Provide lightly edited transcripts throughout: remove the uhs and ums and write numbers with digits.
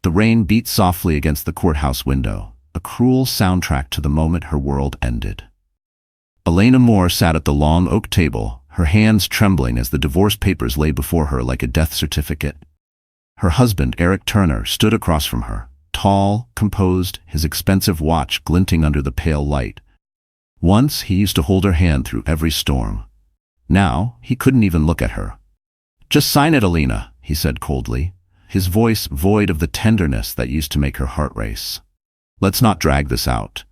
The rain beat softly against the courthouse window, a cruel soundtrack to the moment her world ended. Elena Moore sat at the long oak table, her hands trembling as the divorce papers lay before her like a death certificate. Her husband, Eric Turner, stood across from her, tall, composed, his expensive watch glinting under the pale light. Once he used to hold her hand through every storm. Now he couldn't even look at her. "Just sign it, Elena," he said coldly, his voice void of the tenderness that used to make her heart race. "Let's not drag this out."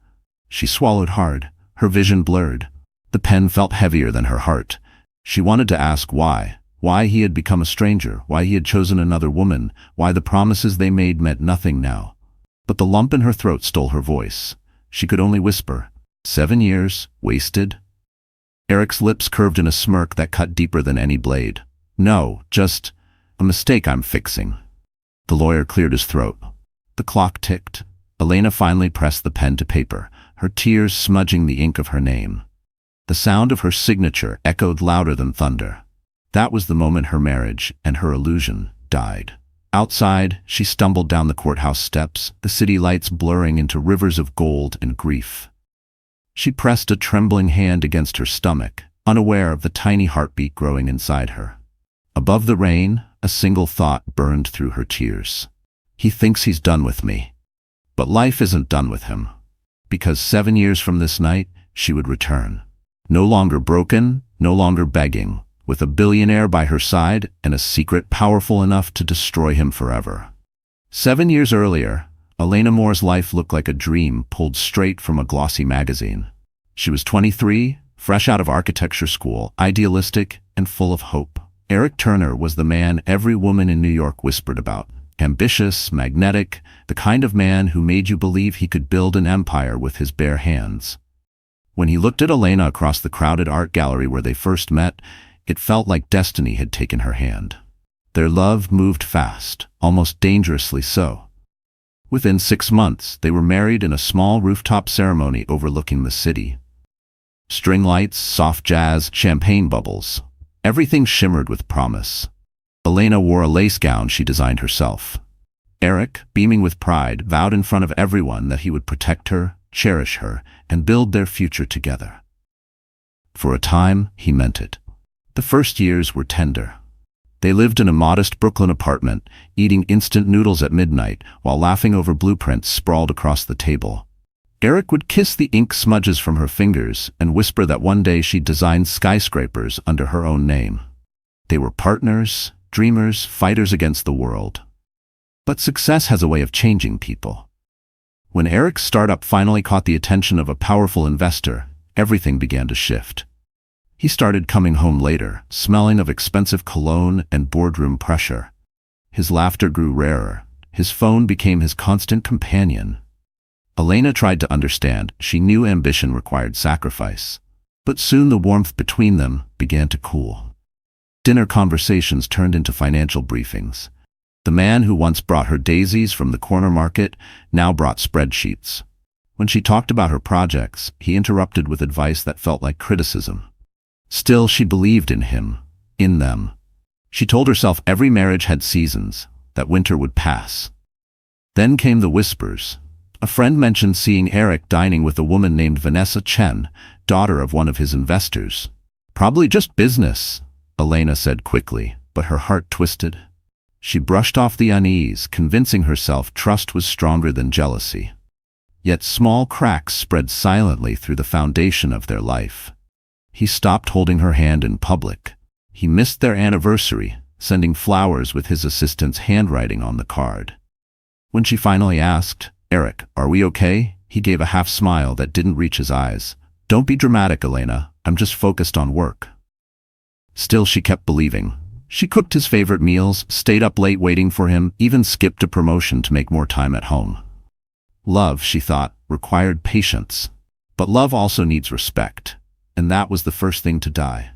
She swallowed hard, her vision blurred. The pen felt heavier than her heart. She wanted to ask why he had become a stranger, why he had chosen another woman, why the promises they made meant nothing now. But the lump in her throat stole her voice. She could only whisper, 7 years, wasted? Eric's lips curved in a smirk that cut deeper than any blade. "No, just a mistake I'm fixing." The lawyer cleared his throat. The clock ticked. Elena finally pressed the pen to paper, her tears smudging the ink of her name. The sound of her signature echoed louder than thunder. That was the moment her marriage and her illusion died. Outside, she stumbled down the courthouse steps, the city lights blurring into rivers of gold and grief. She pressed a trembling hand against her stomach, unaware of the tiny heartbeat growing inside her. Above the rain, a single thought burned through her tears. He thinks he's done with me. But life isn't done with him. Because 7 years from this night, she would return. No longer broken, no longer begging, with a billionaire by her side and a secret powerful enough to destroy him forever. 7 years earlier, Elena Moore's life looked like a dream pulled straight from a glossy magazine. She was 23, fresh out of architecture school, idealistic and full of hope. Eric Turner was the man every woman in New York whispered about. Ambitious, magnetic, the kind of man who made you believe he could build an empire with his bare hands. When he looked at Elena across the crowded art gallery where they first met, it felt like destiny had taken her hand. Their love moved fast, almost dangerously so. Within 6 months, they were married in a small rooftop ceremony overlooking the city. String lights, soft jazz, champagne bubbles. Everything shimmered with promise. Elena wore a lace gown she designed herself. Eric, beaming with pride, vowed in front of everyone that he would protect her, cherish her, and build their future together. For a time, he meant it. The first years were tender. They lived in a modest Brooklyn apartment, eating instant noodles at midnight while laughing over blueprints sprawled across the table. Eric would kiss the ink smudges from her fingers and whisper that one day she'd design skyscrapers under her own name. They were partners, dreamers, fighters against the world. But success has a way of changing people. When Eric's startup finally caught the attention of a powerful investor, everything began to shift. He started coming home later, smelling of expensive cologne and boardroom pressure. His laughter grew rarer. His phone became his constant companion. Elena tried to understand. She knew ambition required sacrifice. But soon the warmth between them began to cool. Dinner conversations turned into financial briefings. The man who once brought her daisies from the corner market now brought spreadsheets. When she talked about her projects, he interrupted with advice that felt like criticism. Still, she believed in him, in them. She told herself every marriage had seasons, that winter would pass. Then came the whispers. A friend mentioned seeing Eric dining with a woman named Vanessa Chen, daughter of one of his investors. "Probably just business," Elena said quickly, but her heart twisted. She brushed off the unease, convincing herself trust was stronger than jealousy. Yet small cracks spread silently through the foundation of their life. He stopped holding her hand in public. He missed their anniversary, sending flowers with his assistant's handwriting on the card. When she finally asked, "Eric, are we okay?" he gave a half smile that didn't reach his eyes. "Don't be dramatic, Elena. I'm just focused on work." Still, she kept believing. She cooked his favorite meals, stayed up late waiting for him, even skipped a promotion to make more time at home. Love, she thought, required patience. But love also needs respect, and that was the first thing to die.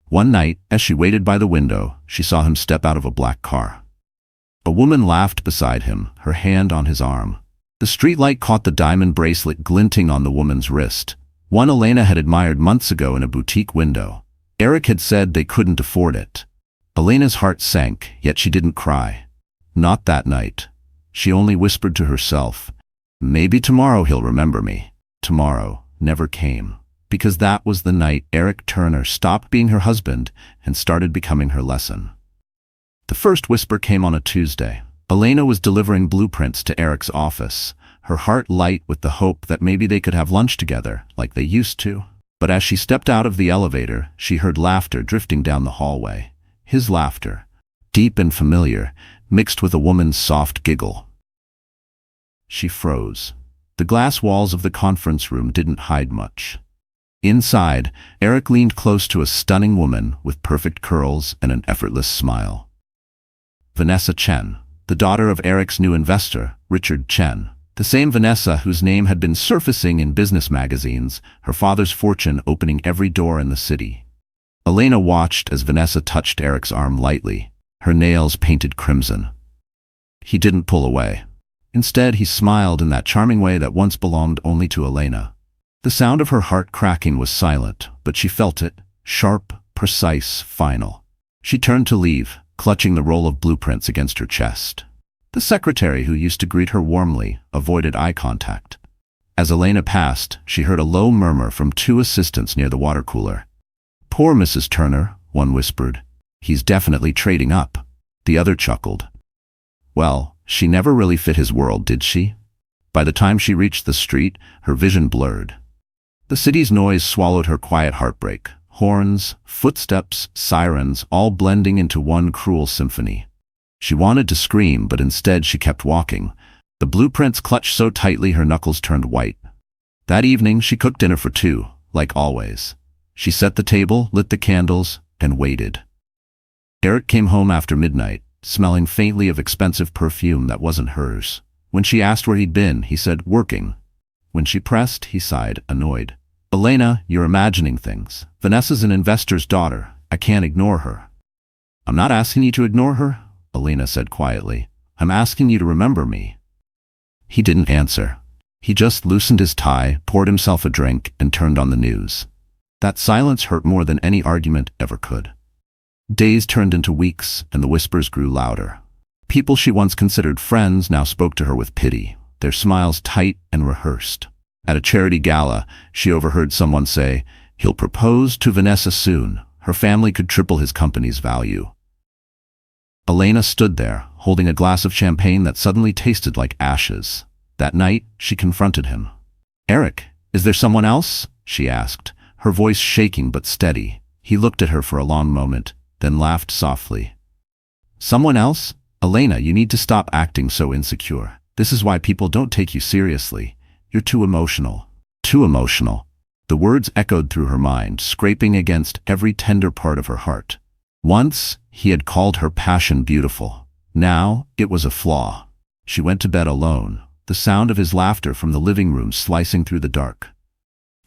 One night, as she waited by the window, she saw him step out of a black car. A woman laughed beside him, her hand on his arm. The streetlight caught the diamond bracelet glinting on the woman's wrist, one Elena had admired months ago in a boutique window. Eric had said they couldn't afford it. Elena's heart sank, yet she didn't cry. Not that night. She only whispered to herself, "Maybe tomorrow he'll remember me." Tomorrow never came, because that was the night Eric Turner stopped being her husband and started becoming her lesson. The first whisper came on a Tuesday. Elena was delivering blueprints to Eric's office, her heart light with the hope that maybe they could have lunch together, like they used to. But as she stepped out of the elevator, she heard laughter drifting down the hallway. His laughter, deep and familiar, mixed with a woman's soft giggle. She froze. The glass walls of the conference room didn't hide much. Inside, Eric leaned close to a stunning woman with perfect curls and an effortless smile. Vanessa Chen, the daughter of Eric's new investor, Richard Chen. The same Vanessa whose name had been surfacing in business magazines, her father's fortune opening every door in the city. Elena watched as Vanessa touched Eric's arm lightly, her nails painted crimson. He didn't pull away. Instead, he smiled in that charming way that once belonged only to Elena. The sound of her heart cracking was silent, but she felt it, sharp, precise, final. She turned to leave, clutching the roll of blueprints against her chest. The secretary, who used to greet her warmly, avoided eye contact. As Elena passed, she heard a low murmur from two assistants near the water cooler. "Poor Mrs. Turner," one whispered. "He's definitely trading up." The other chuckled. Well, she never really fit his world, did she? By the time she reached the street, her vision blurred. The city's noise swallowed her quiet heartbreak. Horns, footsteps, sirens, all blending into one cruel symphony. She wanted to scream, but instead she kept walking, the blueprints clutched so tightly her knuckles turned white. That evening she cooked dinner for two, like always. She set the table, lit the candles, and waited. Eric came home after midnight, smelling faintly of expensive perfume that wasn't hers. When she asked where he'd been, he said, "Working." When she pressed, he sighed, annoyed. "Elena, you're imagining things. Vanessa's an investor's daughter. I can't ignore her." "I'm not asking you to ignore her," Elena said quietly. "I'm asking you to remember me." He didn't answer. He just loosened his tie, poured himself a drink, and turned on the news. That silence hurt more than any argument ever could. Days turned into weeks, and the whispers grew louder. People she once considered friends now spoke to her with pity, their smiles tight and rehearsed. At a charity gala, she overheard someone say, "He'll propose to Vanessa soon. Her family could triple his company's value." Elena stood there, holding a glass of champagne that suddenly tasted like ashes. That night, she confronted him. "Eric, is there someone else?" she asked, her voice shaking but steady. He looked at her for a long moment, then laughed softly. "Someone else? Elena, you need to stop acting so insecure. This is why people don't take you seriously. You're too emotional." Too emotional. The words echoed through her mind, scraping against every tender part of her heart. Once, he had called her passion beautiful. Now, it was a flaw. She went to bed alone, the sound of his laughter from the living room slicing through the dark.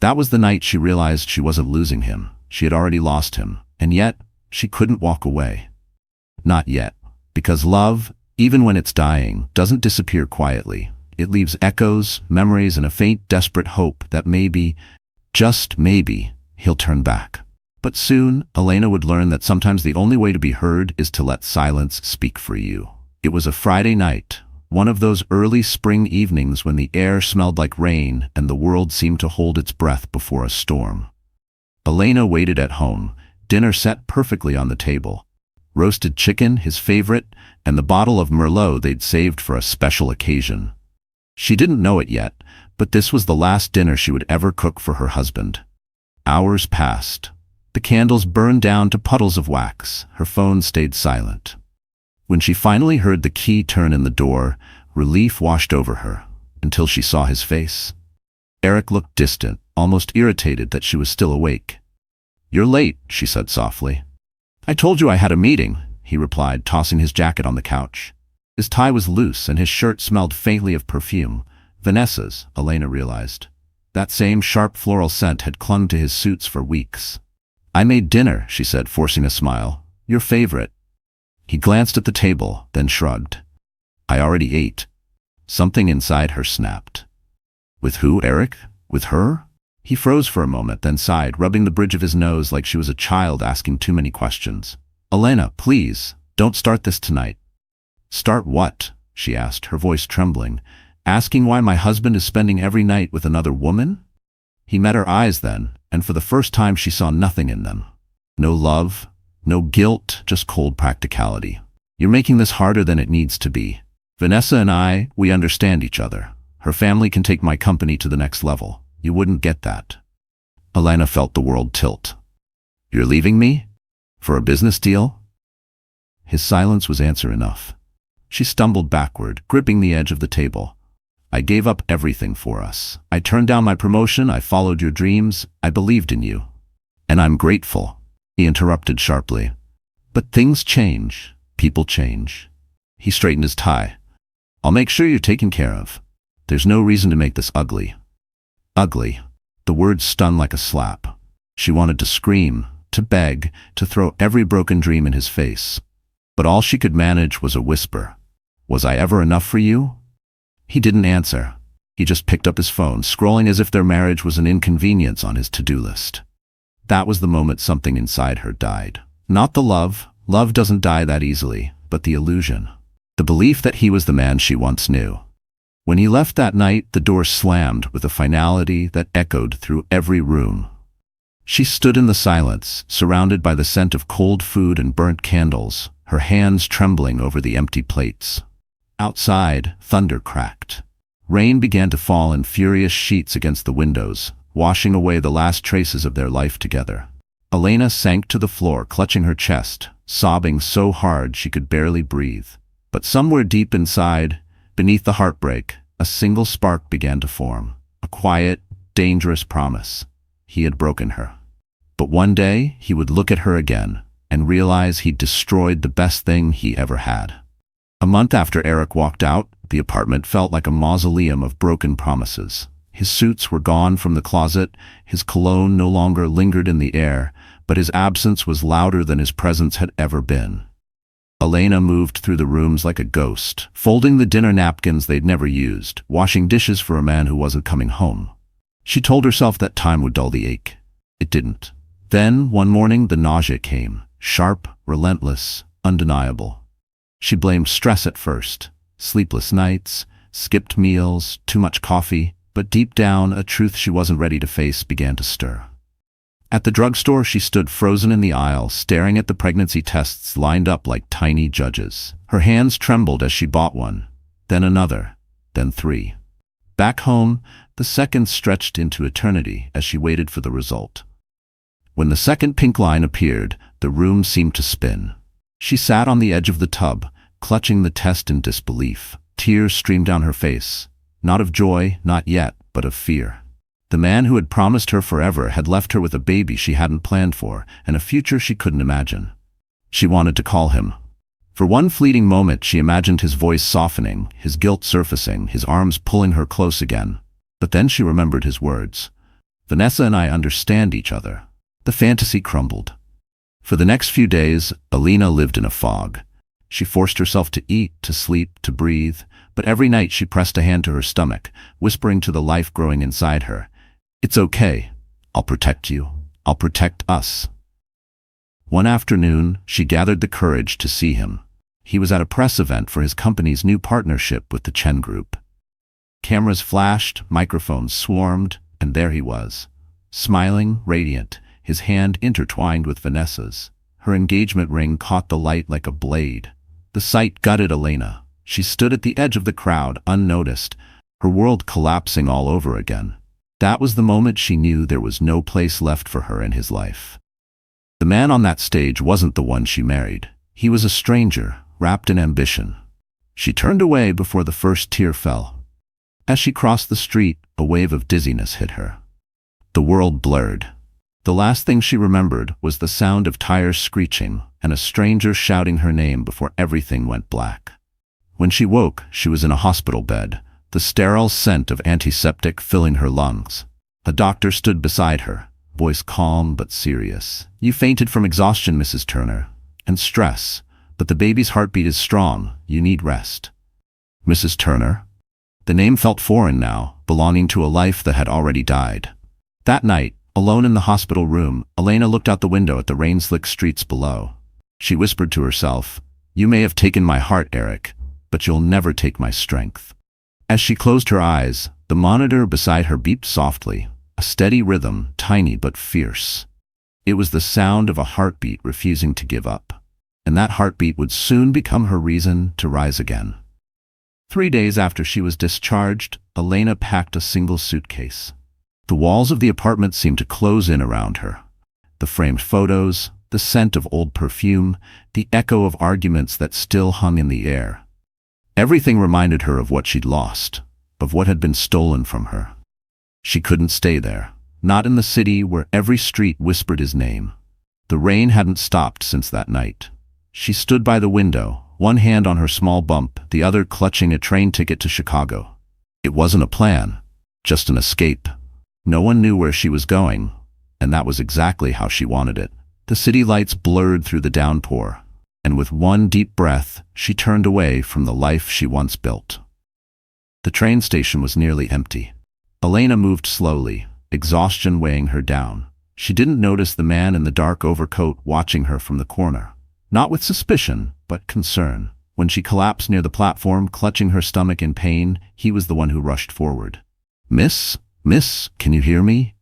That was the night she realized she wasn't losing him. She had already lost him, and yet, she couldn't walk away. Not yet. Because love, even when it's dying, doesn't disappear quietly. It leaves echoes, memories, and a faint, desperate hope that maybe, just maybe, he'll turn back. But soon, Elena would learn that sometimes the only way to be heard is to let silence speak for you. It was a Friday night, one of those early spring evenings when the air smelled like rain and the world seemed to hold its breath before a storm. Elena waited at home, dinner set perfectly on the table. Roasted chicken, his favorite, and the bottle of Merlot they'd saved for a special occasion. She didn't know it yet, but this was the last dinner she would ever cook for her husband. Hours passed. The candles burned down to puddles of wax. Her phone stayed silent. When she finally heard the key turn in the door, relief washed over her, until she saw his face. Eric looked distant, almost irritated that she was still awake. "You're late," she said softly. "I told you I had a meeting," he replied, tossing his jacket on the couch. His tie was loose and his shirt smelled faintly of perfume. Vanessa's, Elena realized. That same sharp floral scent had clung to his suits for weeks. "I made dinner," she said, forcing a smile. "Your favorite." He glanced at the table, then shrugged. "I already ate." Something inside her snapped. With who, Eric? With her? He froze for a moment, then sighed, rubbing the bridge of his nose like she was a child asking too many questions. "Elena, please, don't start this tonight." "Start what?" she asked, her voice trembling. Asking why my husband is spending every night with another woman? He met her eyes then, and for the first time she saw nothing in them. No love, no guilt, just cold practicality. You're making this harder than it needs to be. Vanessa and I, we understand each other. Her family can take my company to the next level. You wouldn't get that. Elena felt the world tilt. You're leaving me? For a business deal? His silence was answer enough. She stumbled backward, gripping the edge of the table. I gave up everything for us. I turned down my promotion, I followed your dreams, I believed in you. And I'm grateful. He interrupted sharply. But things change. People change. He straightened his tie. I'll make sure you're taken care of. There's no reason to make this ugly. Ugly. The word stung like a slap. She wanted to scream, to beg, to throw every broken dream in his face. But all she could manage was a whisper. Was I ever enough for you? He didn't answer. He just picked up his phone, scrolling as if their marriage was an inconvenience on his to-do list. That was the moment something inside her died. Not the love. Love doesn't die that easily, but the illusion. The belief that he was the man she once knew. When he left that night, the door slammed with a finality that echoed through every room. She stood in the silence, surrounded by the scent of cold food and burnt candles, her hands trembling over the empty plates. Outside, thunder cracked. Rain began to fall in furious sheets against the windows, washing away the last traces of their life together. Elena sank to the floor, clutching her chest, sobbing so hard she could barely breathe. But somewhere deep inside, beneath the heartbreak, a single spark began to form. A quiet, dangerous promise. He had broken her. But one day, he would look at her again and realize he'd destroyed the best thing he ever had. A month after Eric walked out, the apartment felt like a mausoleum of broken promises. His suits were gone from the closet, his cologne no longer lingered in the air, but his absence was louder than his presence had ever been. Elena moved through the rooms like a ghost, folding the dinner napkins they'd never used, washing dishes for a man who wasn't coming home. She told herself that time would dull the ache. It didn't. Then, one morning, the nausea came, sharp, relentless, undeniable. She blamed stress at first. Sleepless nights, skipped meals, too much coffee, but deep down, a truth she wasn't ready to face began to stir. At the drugstore, she stood frozen in the aisle, staring at the pregnancy tests lined up like tiny judges. Her hands trembled as she bought one, then another, then 3. Back home, the seconds stretched into eternity as she waited for the result. When the second pink line appeared, the room seemed to spin. She sat on the edge of the tub, clutching the test in disbelief. Tears streamed down her face, not of joy, not yet, but of fear. The man who had promised her forever had left her with a baby she hadn't planned for, and a future she couldn't imagine. She wanted to call him. For one fleeting moment she imagined his voice softening, his guilt surfacing, his arms pulling her close again. But then she remembered his words. Vanessa and I understand each other. The fantasy crumbled. For the next few days, Elena lived in a fog. She forced herself to eat, to sleep, to breathe, but every night she pressed a hand to her stomach, whispering to the life growing inside her, "It's okay. I'll protect you. I'll protect us." One afternoon, she gathered the courage to see him. He was at a press event for his company's new partnership with the Chen Group. Cameras flashed, microphones swarmed, and there he was, smiling, radiant, his hand intertwined with Vanessa's. Her engagement ring caught the light like a blade. The sight gutted Elena. She stood at the edge of the crowd, unnoticed, her world collapsing all over again. That was the moment she knew there was no place left for her in his life. The man on that stage wasn't the one she married. He was a stranger, wrapped in ambition. She turned away before the first tear fell. As she crossed the street, a wave of dizziness hit her. The world blurred. The last thing she remembered was the sound of tires screeching and a stranger shouting her name before everything went black. When she woke, she was in a hospital bed, the sterile scent of antiseptic filling her lungs. A doctor stood beside her, voice calm but serious. "You fainted from exhaustion, Mrs. Turner, and stress, but the baby's heartbeat is strong. You need rest." Mrs. Turner? The name felt foreign now, belonging to a life that had already died. That night, alone in the hospital room, Elena looked out the window at the rain-slick streets below. She whispered to herself, "You may have taken my heart, Eric, but you'll never take my strength. As she closed her eyes, the monitor beside her beeped softly, a steady rhythm, tiny but fierce. It was the sound of a heartbeat refusing to give up, and that heartbeat would soon become her reason to rise again. 3 days after she was discharged, Elena packed a single suitcase. The walls of the apartment seemed to close in around her. The framed photos, the scent of old perfume, the echo of arguments that still hung in the air. Everything reminded her of what she'd lost, of what had been stolen from her. She couldn't stay there, not in the city where every street whispered his name. The rain hadn't stopped since that night. She stood by the window, one hand on her small bump, the other clutching a train ticket to Chicago. It wasn't a plan, just an escape. No one knew where she was going, and that was exactly how she wanted it. The city lights blurred through the downpour, and with one deep breath, she turned away from the life she once built. The train station was nearly empty. Elena moved slowly, exhaustion weighing her down. She didn't notice the man in the dark overcoat watching her from the corner. Not with suspicion, but concern. When she collapsed near the platform, clutching her stomach in pain, he was the one who rushed forward. Miss, can you hear me?"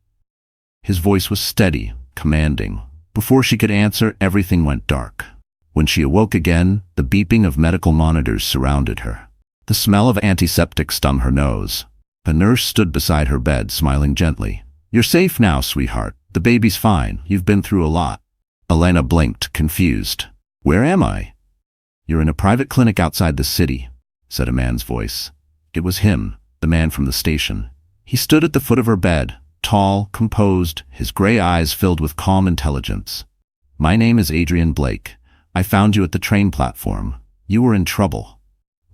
His voice was steady, commanding. Before she could answer, everything went dark. When she awoke again, the beeping of medical monitors surrounded her. The smell of antiseptic stung her nose. A nurse stood beside her bed, smiling gently. "You're safe now, sweetheart. The baby's fine. You've been through a lot." Elena blinked, confused. "Where am I?" "You're in a private clinic outside the city," said a man's voice. It was him, the man from the station. He stood at the foot of her bed, tall, composed, his gray eyes filled with calm intelligence. "My name is Adrien Blake. I found you at the train platform. You were in trouble."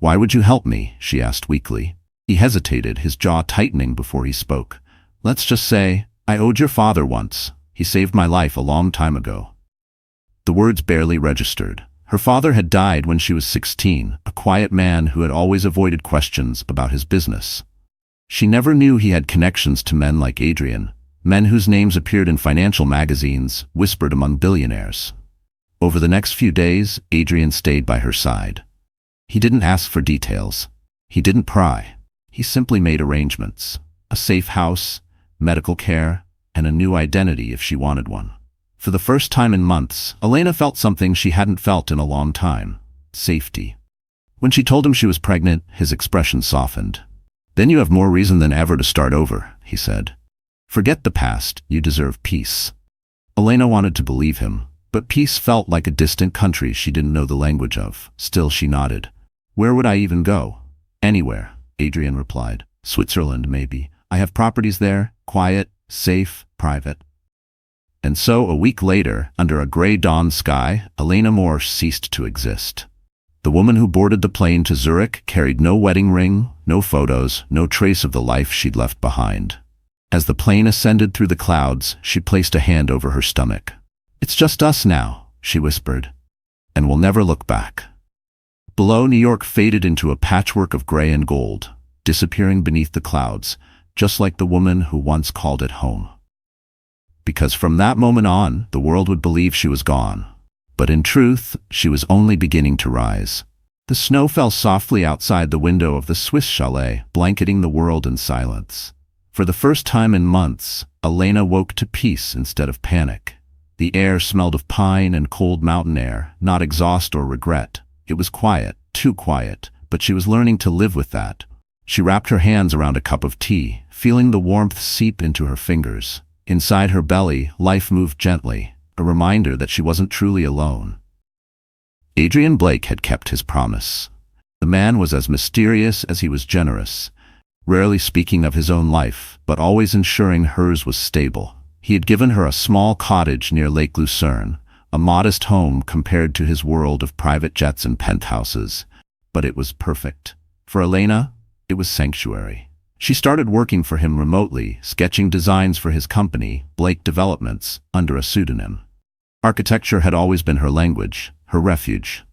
"Why would you help me?" she asked weakly. He hesitated, his jaw tightening before he spoke. "Let's just say, I owed your father once. He saved my life a long time ago." The words barely registered. Her father had died when she was 16, a quiet man who had always avoided questions about his business. She never knew he had connections to men like Adrien, men whose names appeared in financial magazines, whispered among billionaires. Over the next few days, Adrien stayed by her side. He didn't ask for details. He didn't pry. He simply made arrangements. A safe house, medical care, and a new identity if she wanted one. For the first time in months, Elena felt something she hadn't felt in a long time: safety. When she told him she was pregnant, his expression softened. "Then you have more reason than ever to start over," he said. "Forget the past, you deserve peace." Elena wanted to believe him, but peace felt like a distant country she didn't know the language of. Still she nodded. "Where would I even go?" "Anywhere," Adrien replied. "Switzerland, maybe. I have properties there, quiet, safe, private." And so, a week later, under a gray dawn sky, Elena Moore ceased to exist. The woman who boarded the plane to Zurich carried no wedding ring, no photos, no trace of the life she'd left behind. As the plane ascended through the clouds, she placed a hand over her stomach. "It's just us now," she whispered, "and we'll never look back." Below, New York faded into a patchwork of gray and gold, disappearing beneath the clouds, just like the woman who once called it home. Because from that moment on, the world would believe she was gone. But in truth, she was only beginning to rise. The snow fell softly outside the window of the Swiss chalet, blanketing the world in silence. For the first time in months, Elena woke to peace instead of panic. The air smelled of pine and cold mountain air, not exhaust or regret. It was quiet, too quiet, but she was learning to live with that. She wrapped her hands around a cup of tea, feeling the warmth seep into her fingers. Inside her belly, life moved gently, a reminder that she wasn't truly alone. Adrien Blake had kept his promise. The man was as mysterious as he was generous, rarely speaking of his own life, but always ensuring hers was stable. He had given her a small cottage near Lake Lucerne, a modest home compared to his world of private jets and penthouses, but it was perfect. For Elena, it was sanctuary. She started working for him remotely, sketching designs for his company, Blake Developments, under a pseudonym. Architecture had always been her language, her refuge.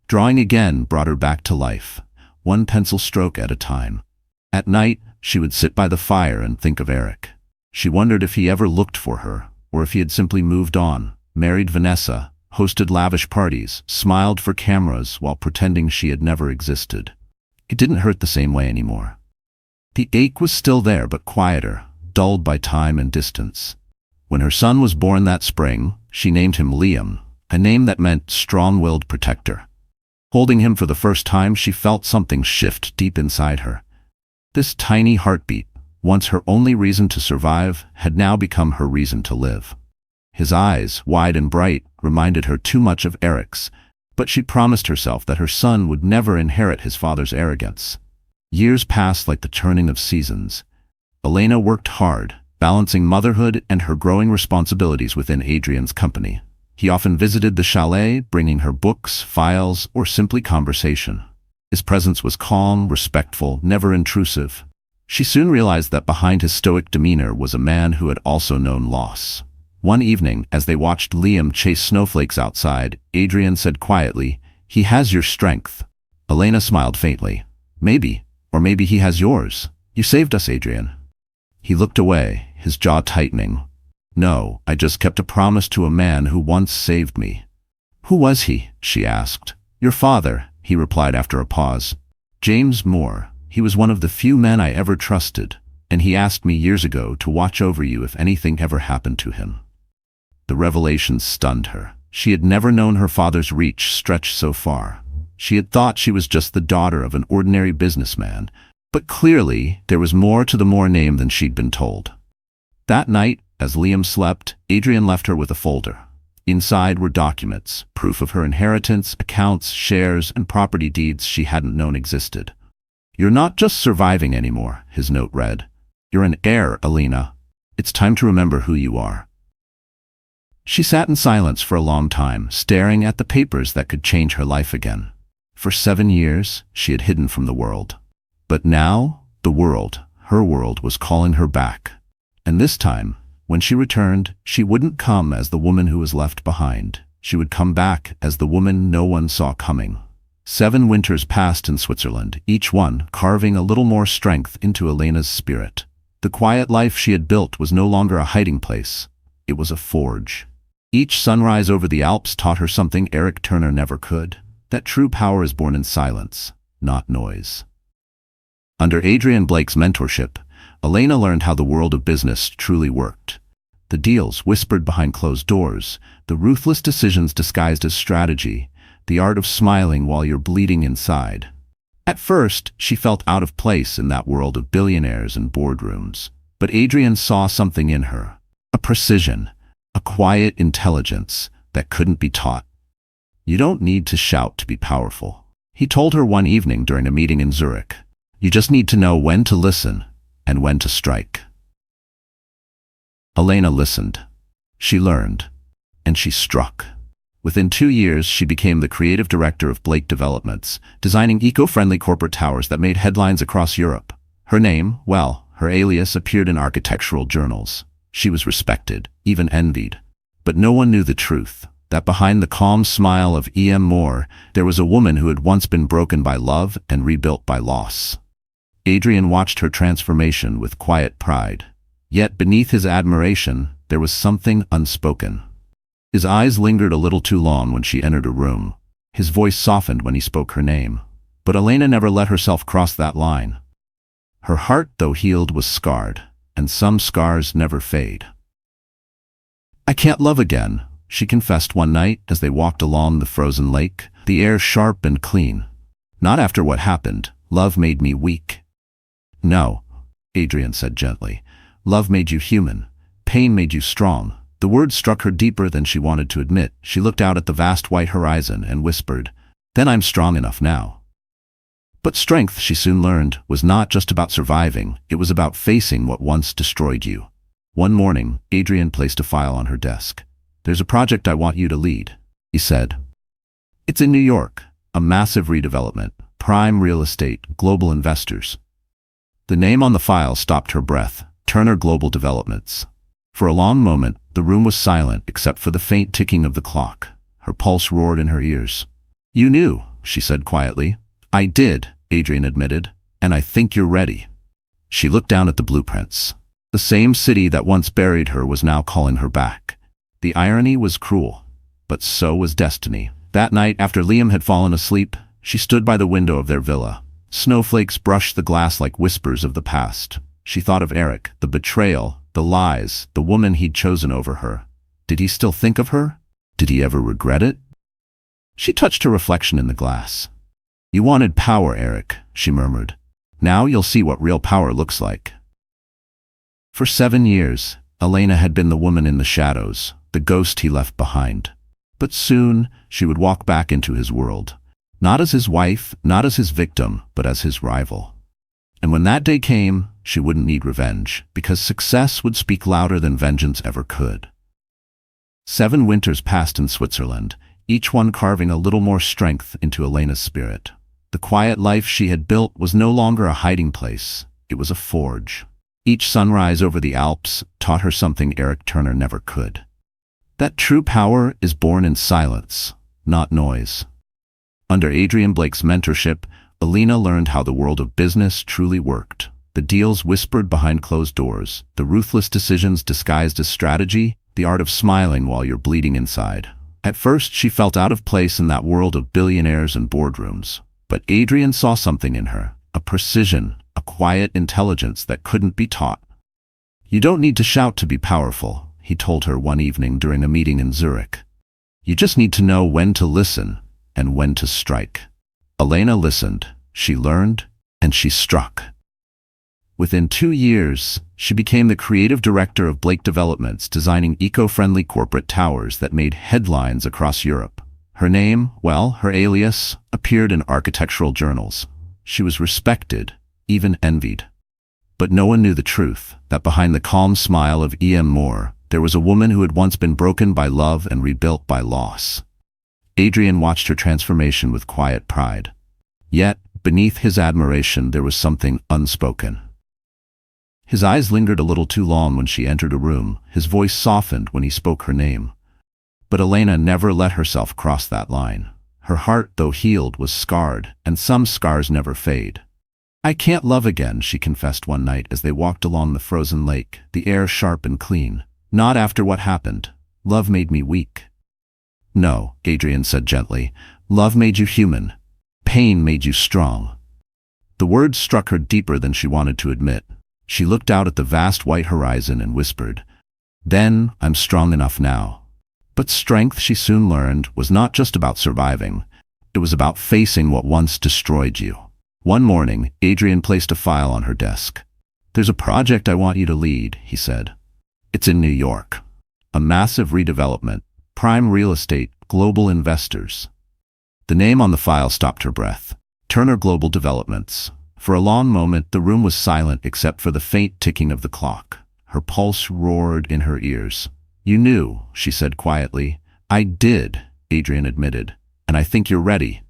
Drawing again brought her back to life, one pencil stroke at a time. At night, she would sit by the fire and think of Eric. She wondered if he ever looked for her, or if he had simply moved on, married Vanessa, hosted lavish parties, smiled for cameras while pretending she had never existed. It didn't hurt the same way anymore. The ache was still there, but quieter, dulled by time and distance. When her son was born that spring, she named him Liam, a name that meant strong-willed protector. Holding him for the first time, she felt something shift deep inside her. This tiny heartbeat, once her only reason to survive, had now become her reason to live. His eyes, wide and bright, reminded her too much of Eric's, but she promised herself that her son would never inherit his father's arrogance. Years passed like the turning of seasons. Elena worked hard, balancing motherhood and her growing responsibilities within Adrien's company. He often visited the chalet, bringing her books, files, or simply conversation. His presence was calm, respectful, never intrusive. She soon realized that behind his stoic demeanor was a man who had also known loss. One evening, as they watched Liam chase snowflakes outside, Adrien said quietly, "He has your strength." Elena smiled faintly. "Maybe, or maybe he has yours. You saved us, Adrien." He looked away, his jaw tightening. "No, I just kept a promise to a man who once saved me." "Who was he?" she asked. "Your father," he replied after a pause. "James Moore. He was one of the few men I ever trusted, and he asked me years ago to watch over you if anything ever happened to him." The revelation stunned her. She had never known her father's reach stretch so far. She had thought she was just the daughter of an ordinary businessman, but clearly there was more to the Moore name than she'd been told. That night, as Liam slept, Adrien left her with a folder. Inside were documents, proof of her inheritance, accounts, shares, and property deeds she hadn't known existed. "You're not just surviving anymore," his note read. "You're an heir, Elena. It's time to remember who you are." She sat in silence for a long time, staring at the papers that could change her life again. For 7 years, she had hidden from the world. But now, the world, her world, was calling her back. And this time, when she returned, she wouldn't come as the woman who was left behind. She would come back as the woman no one saw coming. 7 winters passed in Switzerland, each one carving a little more strength into Elena's spirit. The quiet life she had built was no longer a hiding place. It was a forge. Each sunrise over the Alps taught her something Eric Turner never could, that true power is born in silence, not noise. Under Adrien Blake's mentorship, Elena learned how the world of business truly worked. The deals whispered behind closed doors, the ruthless decisions disguised as strategy, the art of smiling while you're bleeding inside. At first, she felt out of place in that world of billionaires and boardrooms. But Adrien saw something in her, a precision, a quiet intelligence that couldn't be taught. "You don't need to shout to be powerful," he told her one evening during a meeting in Zurich. "You just need to know when to listen and when to strike." Elena listened. She learned. And she struck. Within 2 years, she became the creative director of Blake Developments, designing eco-friendly corporate towers that made headlines across Europe. Her name, well, her alias, appeared in architectural journals. She was respected, even envied. But no one knew the truth, that behind the calm smile of E.M. Moore, there was a woman who had once been broken by love and rebuilt by loss. Adrien watched her transformation with quiet pride. Yet beneath his admiration, there was something unspoken. His eyes lingered a little too long when she entered a room. His voice softened when he spoke her name. But Elena never let herself cross that line. Her heart, though healed, was scarred, and some scars never fade. "I can't love again," she confessed one night as they walked along the frozen lake, the air sharp and clean. "Not after what happened. Love made me weak." "No," Adrien said gently. "Love made you human. Pain made you strong." The words struck her deeper than she wanted to admit. She looked out at the vast white horizon and whispered, "Then I'm strong enough now." But strength, she soon learned, was not just about surviving. It was about facing what once destroyed you. One morning, Adrien placed a file on her desk. "There's a project I want you to lead," he said. "It's in New York, a massive redevelopment, prime real estate, global investors." The name on the file stopped her breath. Turner Global Developments. For a long moment, the room was silent except for the faint ticking of the clock. Her pulse roared in her ears. "You knew," she said quietly. "I did," Adrien admitted, "and I think you're ready." She looked down at the blueprints. The same city that once buried her was now calling her back. The irony was cruel, but so was destiny. That night, after Liam had fallen asleep, she stood by the window of their villa. Snowflakes brushed the glass like whispers of the past. She thought of Eric, the betrayal, the lies, the woman he'd chosen over her. Did he still think of her? Did he ever regret it? She touched her reflection in the glass. You wanted power, Eric, she murmured. Now you'll see what real power looks like. For 7 years, Elena had been the woman in the shadows, the ghost he left behind. But soon, she would walk back into his world. Not as his wife, not as his victim, but as his rival. And when that day came, she wouldn't need revenge, because success would speak louder than vengeance ever could. 7 winters passed in Switzerland, each one carving a little more strength into Elena's spirit. The quiet life she had built was no longer a hiding place, it was a forge. Each sunrise over the Alps taught her something Eric Turner never could. That true power is born in silence, not noise. Under Adrien Blake's mentorship, Elena learned how the world of business truly worked. The deals whispered behind closed doors, the ruthless decisions disguised as strategy, the art of smiling while you're bleeding inside. At first, she felt out of place in that world of billionaires and boardrooms. But Adrien saw something in her, a precision, a quiet intelligence that couldn't be taught. You don't need to shout to be powerful, he told her one evening during a meeting in Zurich. You just need to know when to listen and when to strike. Elena listened, she learned, and she struck. Within 2 years, she became the creative director of Blake Developments, designing eco-friendly corporate towers that made headlines across Europe. Her name, well, her alias, appeared in architectural journals. She was respected, even envied. But no one knew the truth, that behind the calm smile of Elena Moore, there was a woman who had once been broken by love and rebuilt by loss. Adrien watched her transformation with quiet pride. Yet, beneath his admiration, there was something unspoken. His eyes lingered a little too long when she entered a room, his voice softened when he spoke her name. But Elena never let herself cross that line. Her heart, though healed, was scarred, and some scars never fade. I can't love again, she confessed one night as they walked along the frozen lake, the air sharp and clean. Not after what happened. Love made me weak. No, Adrien said gently. Love made you human. Pain made you strong. The words struck her deeper than she wanted to admit. She looked out at the vast white horizon and whispered, "Then I'm strong enough now." But strength, she soon learned, was not just about surviving. It was about facing what once destroyed you. One morning, Adrien placed a file on her desk. "There's a project I want you to lead," he said. "It's in New York. A massive redevelopment, prime real estate, global investors." The name on the file stopped her breath. Turner Global Developments. For a long moment, the room was silent except for the faint ticking of the clock. Her pulse roared in her ears. "You knew," she said quietly. "I did," Adrien admitted. "And I think you're ready."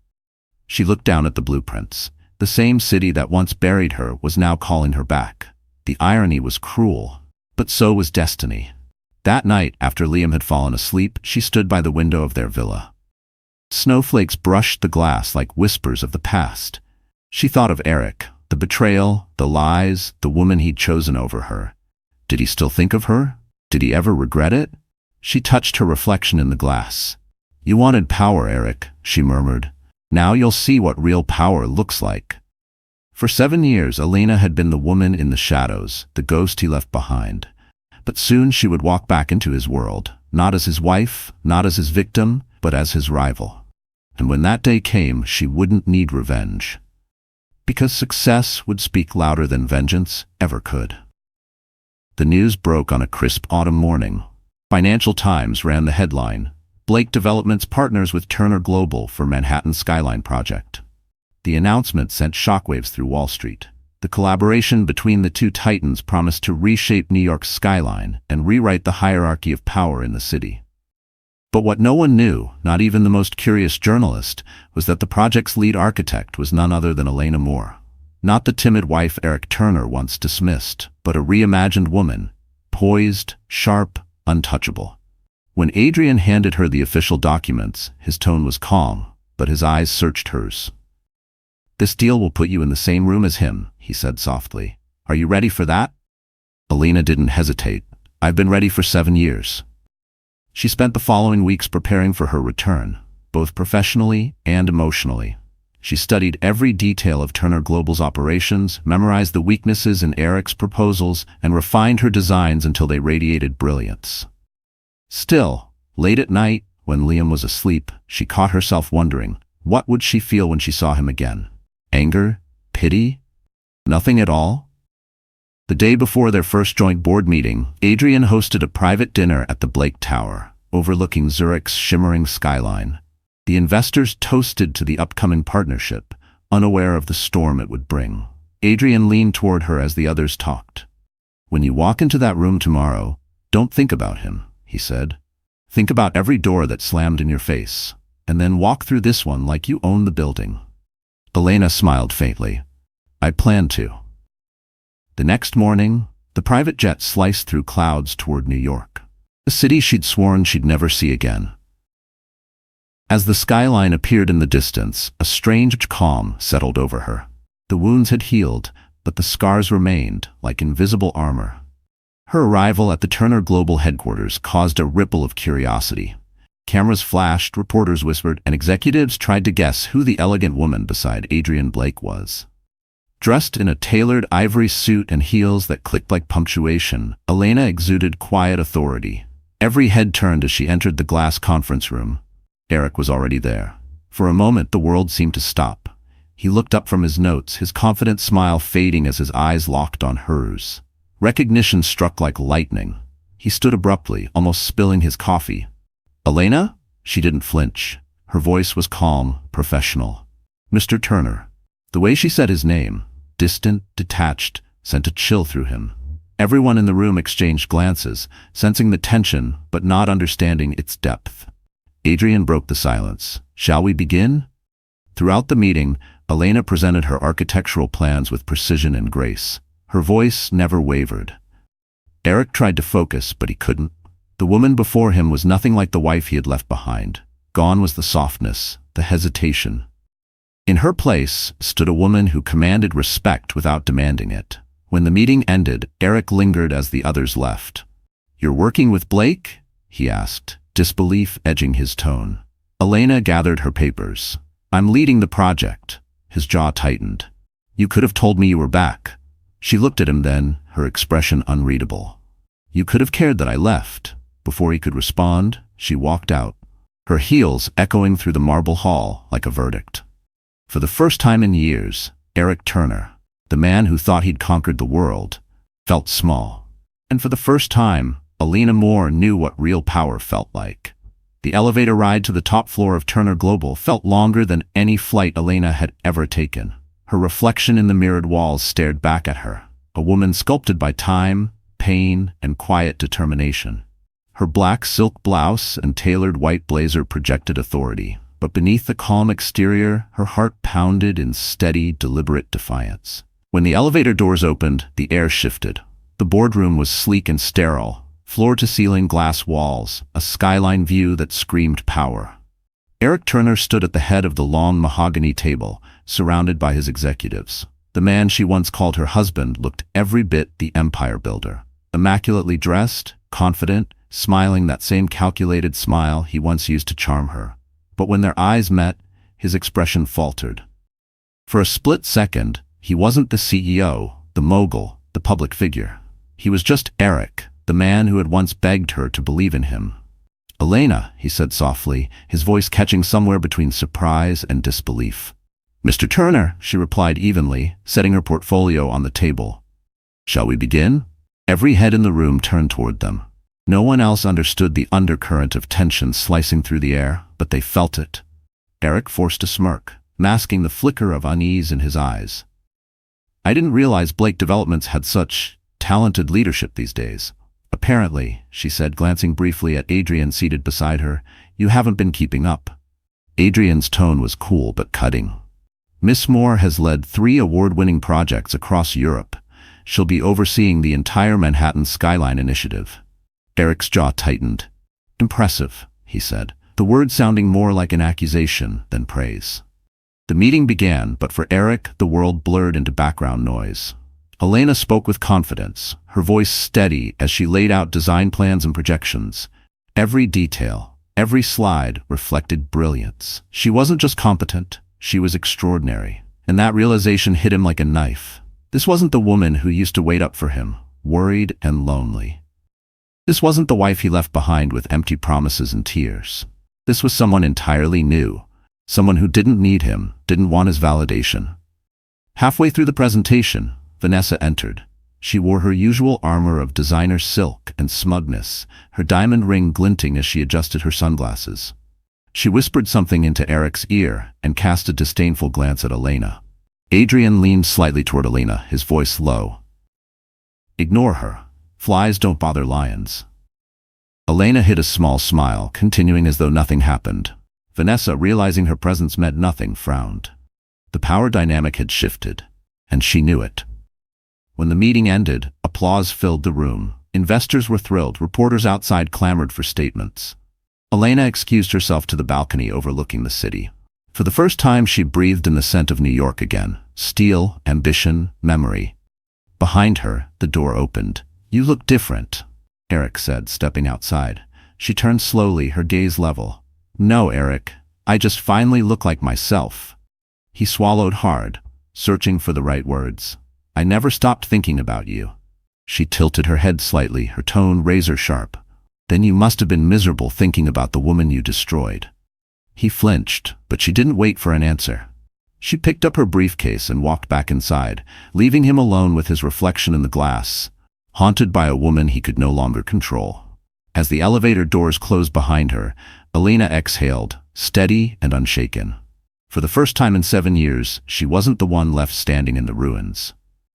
She looked down at the blueprints. The same city that once buried her was now calling her back. The irony was cruel, but so was destiny. That night, after Liam had fallen asleep, she stood by the window of their villa. Snowflakes brushed the glass like whispers of the past. She thought of Eric, the betrayal, the lies, the woman he'd chosen over her. Did he still think of her? Did he ever regret it? She touched her reflection in the glass. "You wanted power, Eric," she murmured. "Now you'll see what real power looks like." For 7 years, Elena had been the woman in the shadows, the ghost he left behind. But soon she would walk back into his world, not as his wife, not as his victim, but as his rival. And when that day came, she wouldn't need revenge. Because success would speak louder than vengeance ever could. The news broke on a crisp autumn morning. Financial Times ran the headline, "Blake Developments partners with Turner Global for Manhattan Skyline Project." The announcement sent shockwaves through Wall Street. The collaboration between the two titans promised to reshape New York's skyline and rewrite the hierarchy of power in the city. But what no one knew, not even the most curious journalist, was that the project's lead architect was none other than Elena Moore. Not the timid wife Eric Turner once dismissed, but a reimagined woman, poised, sharp, untouchable. When Adrien handed her the official documents, his tone was calm, but his eyes searched hers. "This deal will put you in the same room as him," he said softly. "Are you ready for that?" Elena didn't hesitate. "I've been ready for 7 years." She spent the following weeks preparing for her return, both professionally and emotionally. She studied every detail of Turner Global's operations, memorized the weaknesses in Eric's proposals, and refined her designs until they radiated brilliance. Still, late at night, when Liam was asleep, she caught herself wondering, what would she feel when she saw him again? Anger? Pity? Nothing at all? The day before their first joint board meeting, Adrien hosted a private dinner at the Blake Tower, overlooking Zurich's shimmering skyline. The investors toasted to the upcoming partnership, unaware of the storm it would bring. Adrien leaned toward her as the others talked. "When you walk into that room tomorrow, don't think about him," he said. "Think about every door that slammed in your face, and then walk through this one like you own the building." Elena smiled faintly. "I plan to." The next morning, the private jet sliced through clouds toward New York, the city she'd sworn she'd never see again. As the skyline appeared in the distance, a strange calm settled over her. The wounds had healed, but the scars remained, like invisible armor. Her arrival at the Turner Global headquarters caused a ripple of curiosity. Cameras flashed, reporters whispered, and executives tried to guess who the elegant woman beside Adrien Blake was. Dressed in a tailored ivory suit and heels that clicked like punctuation, Elena exuded quiet authority. Every head turned as she entered the glass conference room. Eric was already there. For a moment, the world seemed to stop. He looked up from his notes, his confident smile fading as his eyes locked on hers. Recognition struck like lightning. He stood abruptly, almost spilling his coffee. "Elena?" She didn't flinch. Her voice was calm, professional. "Mr. Turner." The way she said his name, distant, detached, sent a chill through him. Everyone in the room exchanged glances, sensing the tension but not understanding its depth. Adrien broke the silence. "Shall we begin?" Throughout the meeting, Elena presented her architectural plans with precision and grace. Her voice never wavered. Eric tried to focus, but he couldn't. The woman before him was nothing like the wife he had left behind. Gone was the softness, the hesitation. In her place stood a woman who commanded respect without demanding it. When the meeting ended, Eric lingered as the others left. "You're working with Blake?" he asked, disbelief edging his tone. Elena gathered her papers. "I'm leading the project." His jaw tightened. "You could have told me you were back." She looked at him then, her expression unreadable. "You could have cared that I left." Before he could respond, she walked out, her heels echoing through the marble hall like a verdict. For the first time in years, Eric Turner, the man who thought he'd conquered the world, felt small. And for the first time, Elena Moore knew what real power felt like. The elevator ride to the top floor of Turner Global felt longer than any flight Elena had ever taken. Her reflection in the mirrored walls stared back at her, a woman sculpted by time, pain, and quiet determination. Her black silk blouse and tailored white blazer projected authority, but beneath the calm exterior, her heart pounded in steady, deliberate defiance. When the elevator doors opened, the air shifted. The boardroom was sleek and sterile, floor-to-ceiling glass walls, a skyline view that screamed power. Eric Turner stood at the head of the long mahogany table, surrounded by his executives. The man she once called her husband looked every bit the empire builder. Immaculately dressed, confident, smiling that same calculated smile he once used to charm her. But when their eyes met, his expression faltered. For a split second, he wasn't the CEO, the mogul, the public figure. He was just Eric, the man who had once begged her to believe in him. "Elena," he said softly, his voice catching somewhere between surprise and disbelief. "Mr. Turner," she replied evenly, setting her portfolio on the table. "Shall we begin?" Every head in the room turned toward them. No one else understood the undercurrent of tension slicing through the air, but they felt it. Eric forced a smirk, masking the flicker of unease in his eyes. "I didn't realize Blake Developments had such talented leadership these days." "Apparently," she said, glancing briefly at Adrien seated beside her, "you haven't been keeping up." Adrien's tone was cool but cutting. "Miss Moore has led 3 award-winning projects across Europe. She'll be overseeing the entire Manhattan Skyline initiative." Eric's jaw tightened. "Impressive," he said, the word sounding more like an accusation than praise. The meeting began, but for Eric, the world blurred into background noise. Elena spoke with confidence, her voice steady as she laid out design plans and projections. Every detail, every slide reflected brilliance. She wasn't just competent, She was extraordinary, and that realization hit him like a knife. This wasn't the woman who used to wait up for him, worried and lonely. This wasn't the wife he left behind with empty promises and tears. This was someone entirely new, someone who didn't need him, didn't want his validation. Halfway through the presentation, Vanessa entered. She wore her usual armor of designer silk and smugness, her diamond ring glinting as she adjusted her sunglasses. She whispered something into Eric's ear and cast a disdainful glance at Elena. Adrien leaned slightly toward Elena, his voice low. "Ignore her. Flies don't bother lions." Elena hid a small smile, continuing as though nothing happened. Vanessa, realizing her presence meant nothing, frowned. The power dynamic had shifted, and she knew it. When the meeting ended, applause filled the room. Investors were thrilled, reporters outside clamored for statements. Elena excused herself to the balcony overlooking the city. For the first time she breathed in the scent of New York again. Steel, ambition, memory. Behind her, the door opened. "You look different," Eric said, stepping outside. She turned slowly, her gaze level. "No, Eric, I just finally look like myself." He swallowed hard, searching for the right words. "I never stopped thinking about you." She tilted her head slightly, her tone razor-sharp. "Then you must have been miserable thinking about the woman you destroyed." He flinched, but she didn't wait for an answer. She picked up her briefcase and walked back inside, leaving him alone with his reflection in the glass, haunted by a woman he could no longer control. As the elevator doors closed behind her, Elena exhaled, steady and unshaken. For the first time in 7 years, she wasn't the one left standing in the ruins.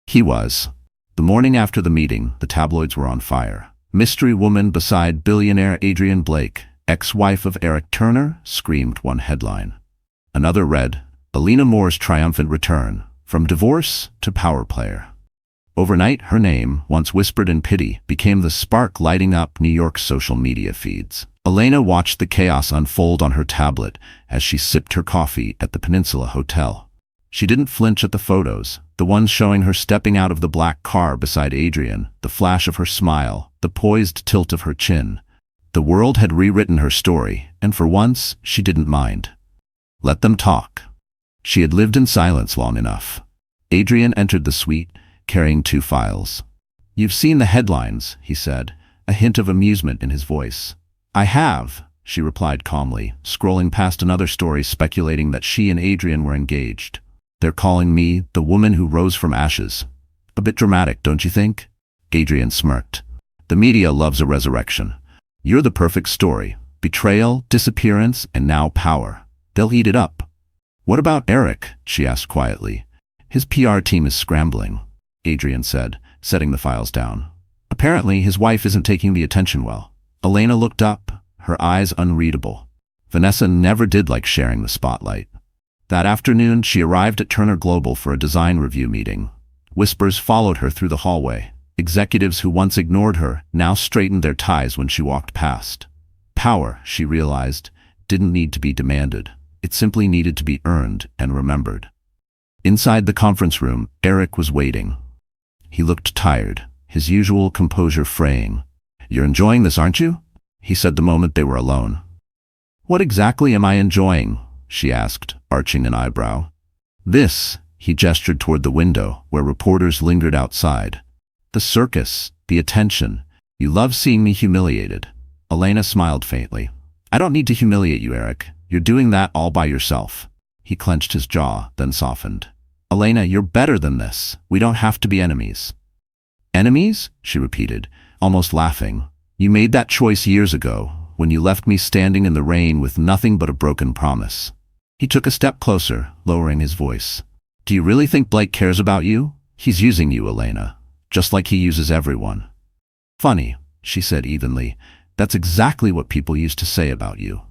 He was. The morning after the meeting, the tabloids were on fire. "Mystery woman beside billionaire Adrien Blake, ex-wife of Eric Turner," screamed one headline. Another read, "Elena Moore's triumphant return, from divorce to power player." Overnight, her name, once whispered in pity, became the spark lighting up New York's social media feeds. Elena watched the chaos unfold on her tablet as she sipped her coffee at the Peninsula Hotel. She didn't flinch at the photos, the ones showing her stepping out of the black car beside Adrien, the flash of her smile, the poised tilt of her chin. The world had rewritten her story, and for once, she didn't mind. Let them talk. She had lived in silence long enough. Adrien entered the suite, carrying 2 files. "You've seen the headlines," he said, a hint of amusement in his voice. "I have," she replied calmly, scrolling past another story speculating that she and Adrien were engaged. "They're calling me the woman who rose from ashes. A bit dramatic, don't you think?" Adrien smirked. "The media loves a resurrection. You're the perfect story. Betrayal, disappearance, and now power. They'll eat it up." "What about Eric?" she asked quietly. "His PR team is scrambling," Adrien said, setting the files down. "Apparently, his wife isn't taking the attention well." Elena looked up, her eyes unreadable. Vanessa never did like sharing the spotlight. That afternoon, she arrived at Turner Global for a design review meeting. Whispers followed her through the hallway. Executives who once ignored her now straightened their ties when she walked past. Power, she realized, didn't need to be demanded. It simply needed to be earned and remembered. Inside the conference room, Eric was waiting. He looked tired, his usual composure fraying. "You're enjoying this, aren't you?" he said the moment they were alone. "What exactly am I enjoying?" she asked, arching an eyebrow. "This," he gestured toward the window, where reporters lingered outside. "The circus, the attention. You love seeing me humiliated." Elena smiled faintly. "I don't need to humiliate you, Eric. You're doing that all by yourself." He clenched his jaw, then softened. "Elena, you're better than this. We don't have to be enemies." "Enemies?" she repeated, almost laughing. "You made that choice years ago, when you left me standing in the rain with nothing but a broken promise." He took a step closer, lowering his voice. "Do you really think Blake cares about you? He's using you, Elena, just like he uses everyone." "Funny," she said evenly. "That's exactly what people used to say about you."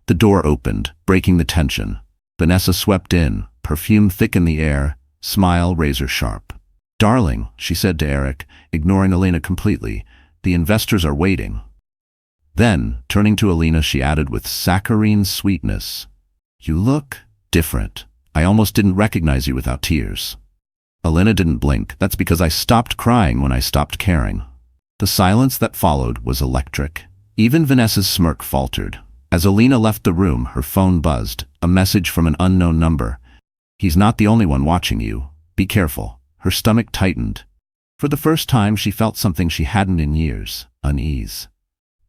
The door opened, breaking the tension. Vanessa swept in, perfume thick in the air, smile razor-sharp. "Darling," she said to Eric, ignoring Elena completely, "the investors are waiting." Then, turning to Elena, she added with saccharine sweetness, "You look different. I almost didn't recognize you without tears." Elena didn't blink. "That's because I stopped crying when I stopped caring." The silence that followed was electric. Even Vanessa's smirk faltered. As Elena left the room, her phone buzzed. A message from an unknown number. He's not the only one watching you. Be careful. Her stomach tightened. For the first time, she felt something she hadn't in years: unease.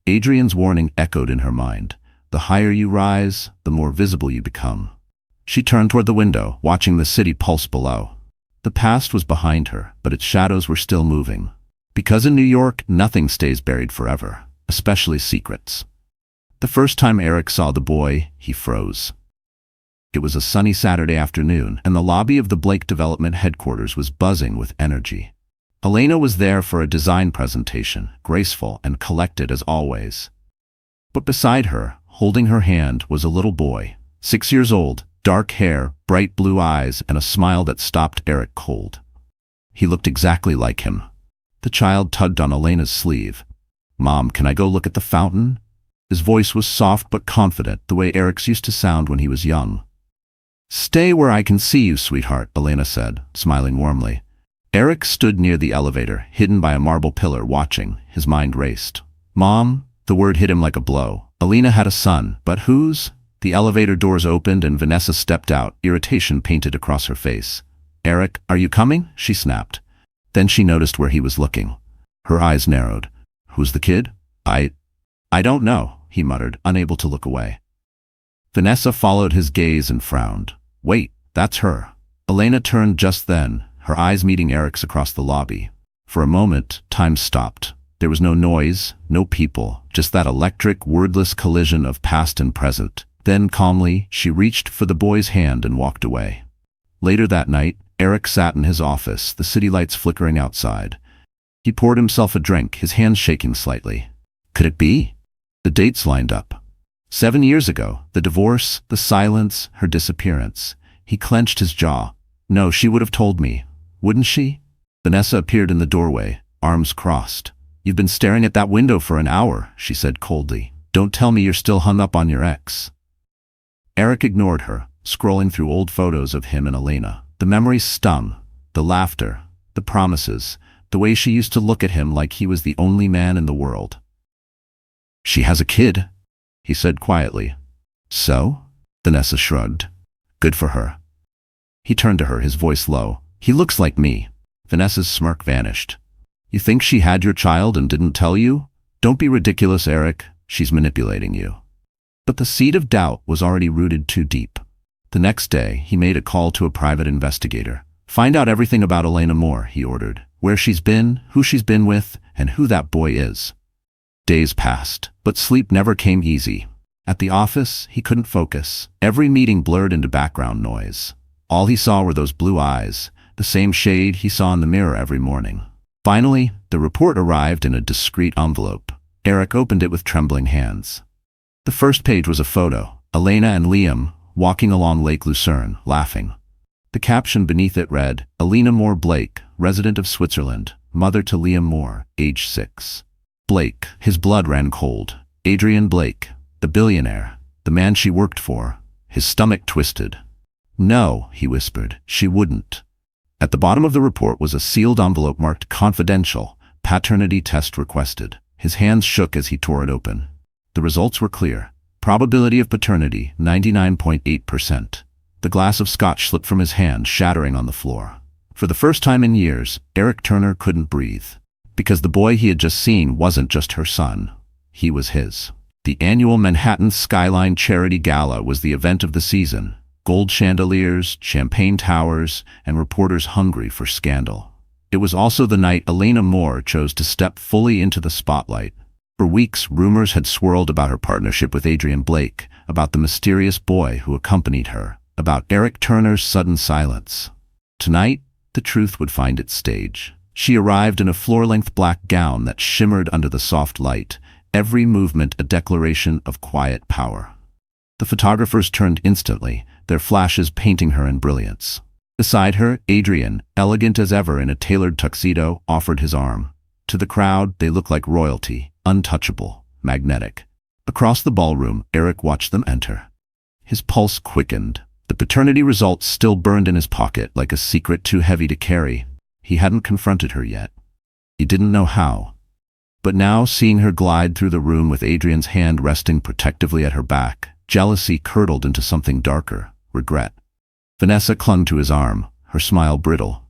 Adrien's warning echoed in her mind. The higher you rise, the more visible you become. She turned toward the window, watching the city pulse below. The past was behind her, but its shadows were still moving. Because in New York, nothing stays buried forever, especially secrets. The first time Eric saw the boy, he froze. It was a sunny Saturday afternoon, and the lobby of the Blake development headquarters was buzzing with energy. Elena was there for a design presentation, graceful and collected as always. But beside her, holding her hand, was a little boy, 6 years old, dark hair, bright blue eyes, and a smile that stopped Eric cold. He looked exactly like him. The child tugged on Elena's sleeve. "Mom, can I go look at the fountain?" His voice was soft but confident, the way Eric's used to sound when he was young. "Stay where I can see you, sweetheart," Elena said, smiling warmly. Eric stood near the elevator, hidden by a marble pillar, watching. His mind raced. "Mom?" The word hit him like a blow. Elena had a son, but whose? The elevator doors opened and Vanessa stepped out, irritation painted across her face. "Eric, are you coming?" she snapped. Then she noticed where he was looking. Her eyes narrowed. "Who's the kid?" I don't know," he muttered, unable to look away. Vanessa followed his gaze and frowned. "Wait, that's her." Elena turned just then, her eyes meeting Eric's across the lobby. For a moment, time stopped. There was no noise, no people, just that electric, wordless collision of past and present. Then, calmly, she reached for the boy's hand and walked away. Later that night, Eric sat in his office, the city lights flickering outside. He poured himself a drink, his hands shaking slightly. Could it be? The dates lined up. 7 years ago, the divorce, the silence, her disappearance. He clenched his jaw. No, she would have told me. Wouldn't she? Vanessa appeared in the doorway, arms crossed. "You've been staring at that window for an hour," she said coldly. "Don't tell me you're still hung up on your ex." Eric ignored her, scrolling through old photos of him and Elena. The memories stung. The laughter, the promises, the way she used to look at him like he was the only man in the world. "She has a kid," he said quietly. "So?" Vanessa shrugged. "Good for her." He turned to her, his voice low. "He looks like me." Vanessa's smirk vanished. "You think she had your child and didn't tell you? Don't be ridiculous, Eric. She's manipulating you." But the seed of doubt was already rooted too deep. The next day, he made a call to a private investigator. "Find out everything about Elena Moore," he ordered. "Where she's been, who she's been with, and who that boy is." Days passed, but sleep never came easy. At the office, he couldn't focus. Every meeting blurred into background noise. All he saw were those blue eyes, the same shade he saw in the mirror every morning. Finally, the report arrived in a discreet envelope. Eric opened it with trembling hands. The first page was a photo, Elena and Liam, walking along Lake Lucerne, laughing. The caption beneath it read, "Elena Moore Blake, resident of Switzerland, mother to Liam Moore, age 6. Blake, his blood ran cold. Adrien Blake, the billionaire, the man she worked for. His stomach twisted. "No," he whispered, "she wouldn't." At the bottom of the report was a sealed envelope marked "Confidential, Paternity Test Requested." His hands shook as he tore it open. The results were clear. Probability of paternity, 99.8%. The glass of scotch slipped from his hand, shattering on the floor. For the first time in years, Eric Turner couldn't breathe. Because the boy he had just seen wasn't just her son. He was his. The annual Manhattan Skyline Charity Gala was the event of the season. Gold chandeliers, champagne towers, and reporters hungry for scandal. It was also the night Elena Moore chose to step fully into the spotlight. For weeks, rumors had swirled about her partnership with Adrien Blake, about the mysterious boy who accompanied her, about Eric Turner's sudden silence. Tonight, the truth would find its stage. She arrived in a floor-length black gown that shimmered under the soft light, every movement a declaration of quiet power. The photographers turned instantly, their flashes painting her in brilliance. Beside her, Adrien, elegant as ever in a tailored tuxedo, offered his arm. To the crowd, they looked like royalty, untouchable, magnetic. Across the ballroom, Eric watched them enter. His pulse quickened. The paternity results still burned in his pocket like a secret too heavy to carry. He hadn't confronted her yet. He didn't know how. But now, seeing her glide through the room with Adrien's hand resting protectively at her back, Jealousy curdled into something darker, regret. Vanessa clung to his arm, her smile brittle.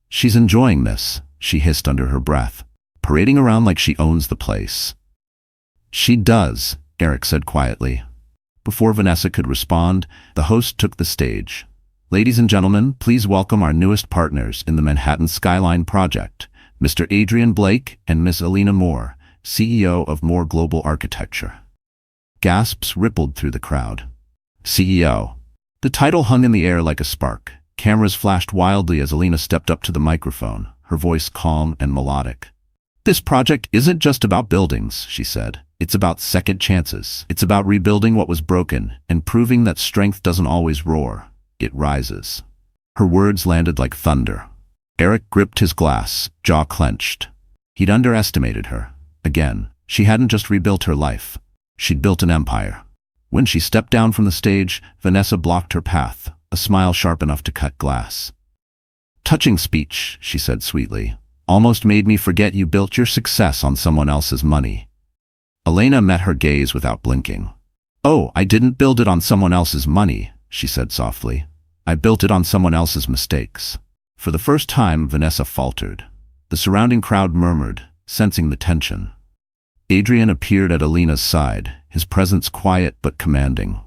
"She's enjoying this," she hissed under her breath, parading around like she owns the place. "She does," Eric said quietly. Before Vanessa could respond, the host took the stage. "Ladies and gentlemen, please welcome our newest partners in the Manhattan Skyline project, Mr. Adrien Blake and Miss Elena Moore, CEO of Moore Global Architecture." Gasps rippled through the crowd. CEO. The title hung in the air like a spark. Cameras flashed wildly as Elena stepped up to the microphone, her voice calm and melodic. "This project isn't just about buildings," she said. "It's about second chances. It's about rebuilding what was broken and proving that strength doesn't always roar. It rises." Her words landed like thunder. Eric gripped his glass, jaw clenched. He'd underestimated her. Again, she hadn't just rebuilt her life. She'd built an empire. When she stepped down from the stage, Vanessa blocked her path, a smile sharp enough to cut glass. "Touching speech," she said sweetly. "Almost made me forget you built your success on someone else's money." Elena met her gaze without blinking. "Oh, I didn't build it on someone else's money," she said softly. "I built it on someone else's mistakes." For the first time, Vanessa faltered. The surrounding crowd murmured, sensing the tension. Adrien appeared at Elena's side, his presence quiet but commanding.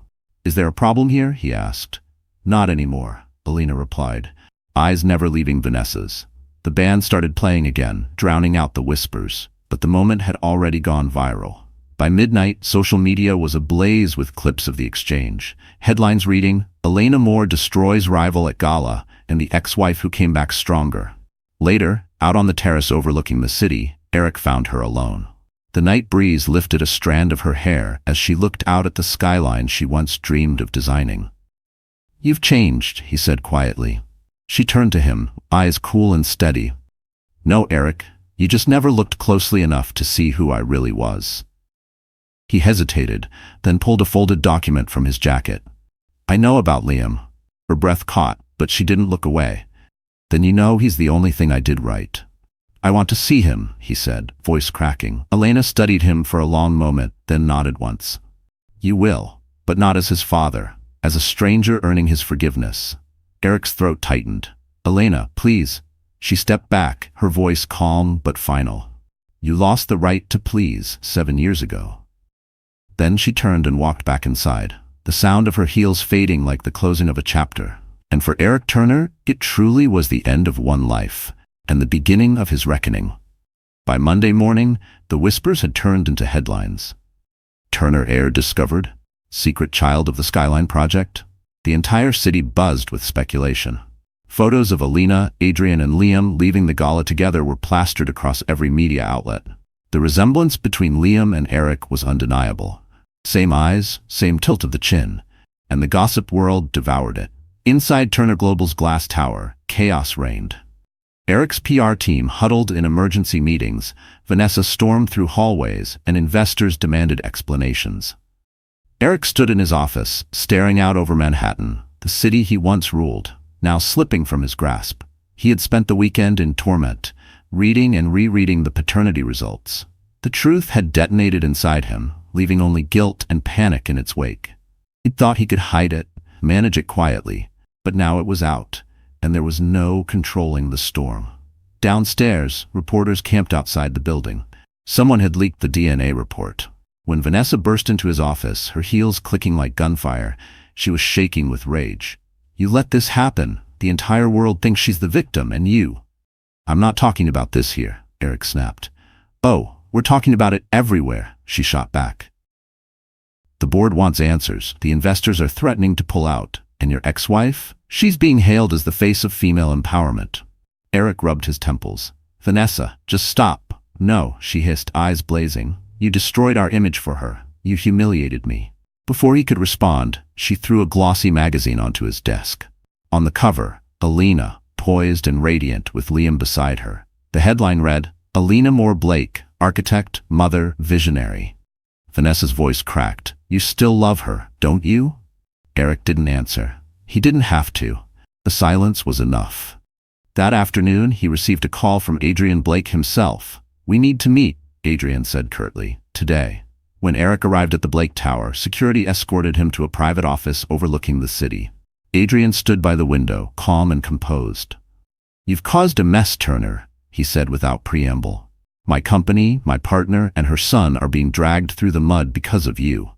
"Is there a problem here?" he asked. "Not anymore," Elena replied, eyes never leaving Vanessa's. The band started playing again, drowning out the whispers, but the moment had already gone viral. By midnight, social media was ablaze with clips of the exchange. Headlines reading, "Elena Moore destroys rival at gala," and "the ex-wife who came back stronger." Later, out on the terrace overlooking the city, Eric found her alone. The night breeze lifted a strand of her hair as she looked out at the skyline she once dreamed of designing. "You've changed," he said quietly. She turned to him, eyes cool and steady. "No, Eric, you just never looked closely enough to see who I really was." He hesitated, then pulled a folded document from his jacket. "I know about Liam." Her breath caught, but she didn't look away. "Then you know he's the only thing I did right." "I want to see him," he said, voice cracking. Elena studied him for a long moment, then nodded once. "You will, but not as his father, as a stranger earning his forgiveness." Eric's throat tightened. "Elena, please." She stepped back, her voice calm but final. "You lost the right to please 7 years ago." Then she turned and walked back inside, the sound of her heels fading like the closing of a chapter. And for Eric Turner, it truly was the end of one life, and the beginning of his reckoning. By Monday morning, the whispers had turned into headlines. Turner heir discovered, secret child of the Skyline project. The entire city buzzed with speculation. Photos of Elena, Adrien, and Liam leaving the gala together were plastered across every media outlet. The resemblance between Liam and Eric was undeniable. Same eyes, same tilt of the chin, and the gossip world devoured it. Inside Turner Global's glass tower, chaos reigned. Eric's PR team huddled in emergency meetings, Vanessa stormed through hallways, and investors demanded explanations. Eric stood in his office, staring out over Manhattan, the city he once ruled, now slipping from his grasp. He had spent the weekend in torment, reading and rereading the paternity results. The truth had detonated inside him, leaving only guilt and panic in its wake. He'd thought he could hide it, manage it quietly, but now it was out, and there was no controlling the storm. Downstairs, reporters camped outside the building. Someone had leaked the DNA report. When Vanessa burst into his office, her heels clicking like gunfire, she was shaking with rage. "You let this happen. The entire world thinks she's the victim, and you." "I'm not talking about this here," Eric snapped. "Oh, we're talking about it everywhere," she shot back. "The board wants answers. The investors are threatening to pull out. And your ex-wife? She's being hailed as the face of female empowerment." Eric rubbed his temples. "Vanessa, just stop." "No," she hissed, eyes blazing. "You destroyed our image for her. You humiliated me." Before he could respond, she threw a glossy magazine onto his desk. On the cover, Elena, poised and radiant with Liam beside her. The headline read, "Elena Moore Blake, architect, mother, visionary." Vanessa's voice cracked. "You still love her, don't you?" Eric didn't answer. He didn't have to. The silence was enough. That afternoon, he received a call from Adrien Blake himself. "We need to meet," Adrien said curtly. "Today." When Eric arrived at the Blake Tower, security escorted him to a private office overlooking the city. Adrien stood by the window, calm and composed. "You've caused a mess, Turner," he said without preamble. "My company, my partner, and her son are being dragged through the mud because of you."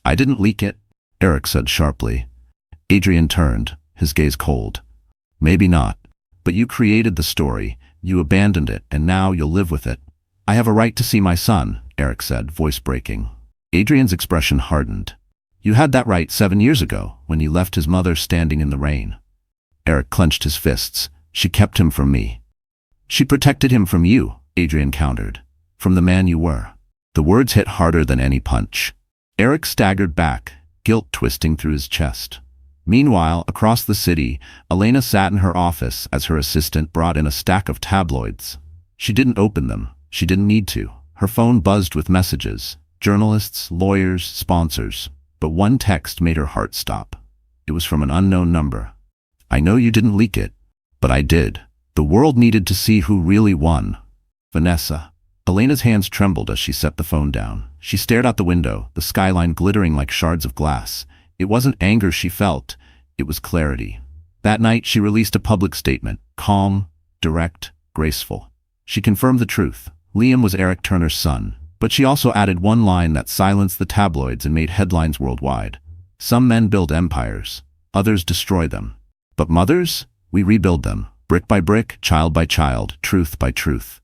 "I didn't leak it," Eric said sharply. Adrien turned, his gaze cold. "Maybe not. But you created the story, you abandoned it, and now you'll live with it." "I have a right to see my son," Eric said, voice breaking. Adrien's expression hardened. "You had that right 7 years ago, when you left his mother standing in the rain." Eric clenched his fists. "She kept him from me." "She protected him from you," Adrien countered. "From the man you were." The words hit harder than any punch. Eric staggered back, guilt twisting through his chest. Meanwhile, across the city, Elena sat in her office as her assistant brought in a stack of tabloids. She didn't open them. She didn't need to. Her phone buzzed with messages. Journalists, lawyers, sponsors. But one text made her heart stop. It was from an unknown number. "I know you didn't leak it, but I did. The world needed to see who really won. Vanessa." Elena's hands trembled as she set the phone down. She stared out the window, the skyline glittering like shards of glass. It wasn't anger she felt, it was clarity. That night she released a public statement, calm, direct, graceful. She confirmed the truth. Liam was Eric Turner's son, but she also added one line that silenced the tabloids and made headlines worldwide. "Some men build empires, others destroy them. But mothers, we rebuild them, brick by brick, child by child, truth by truth."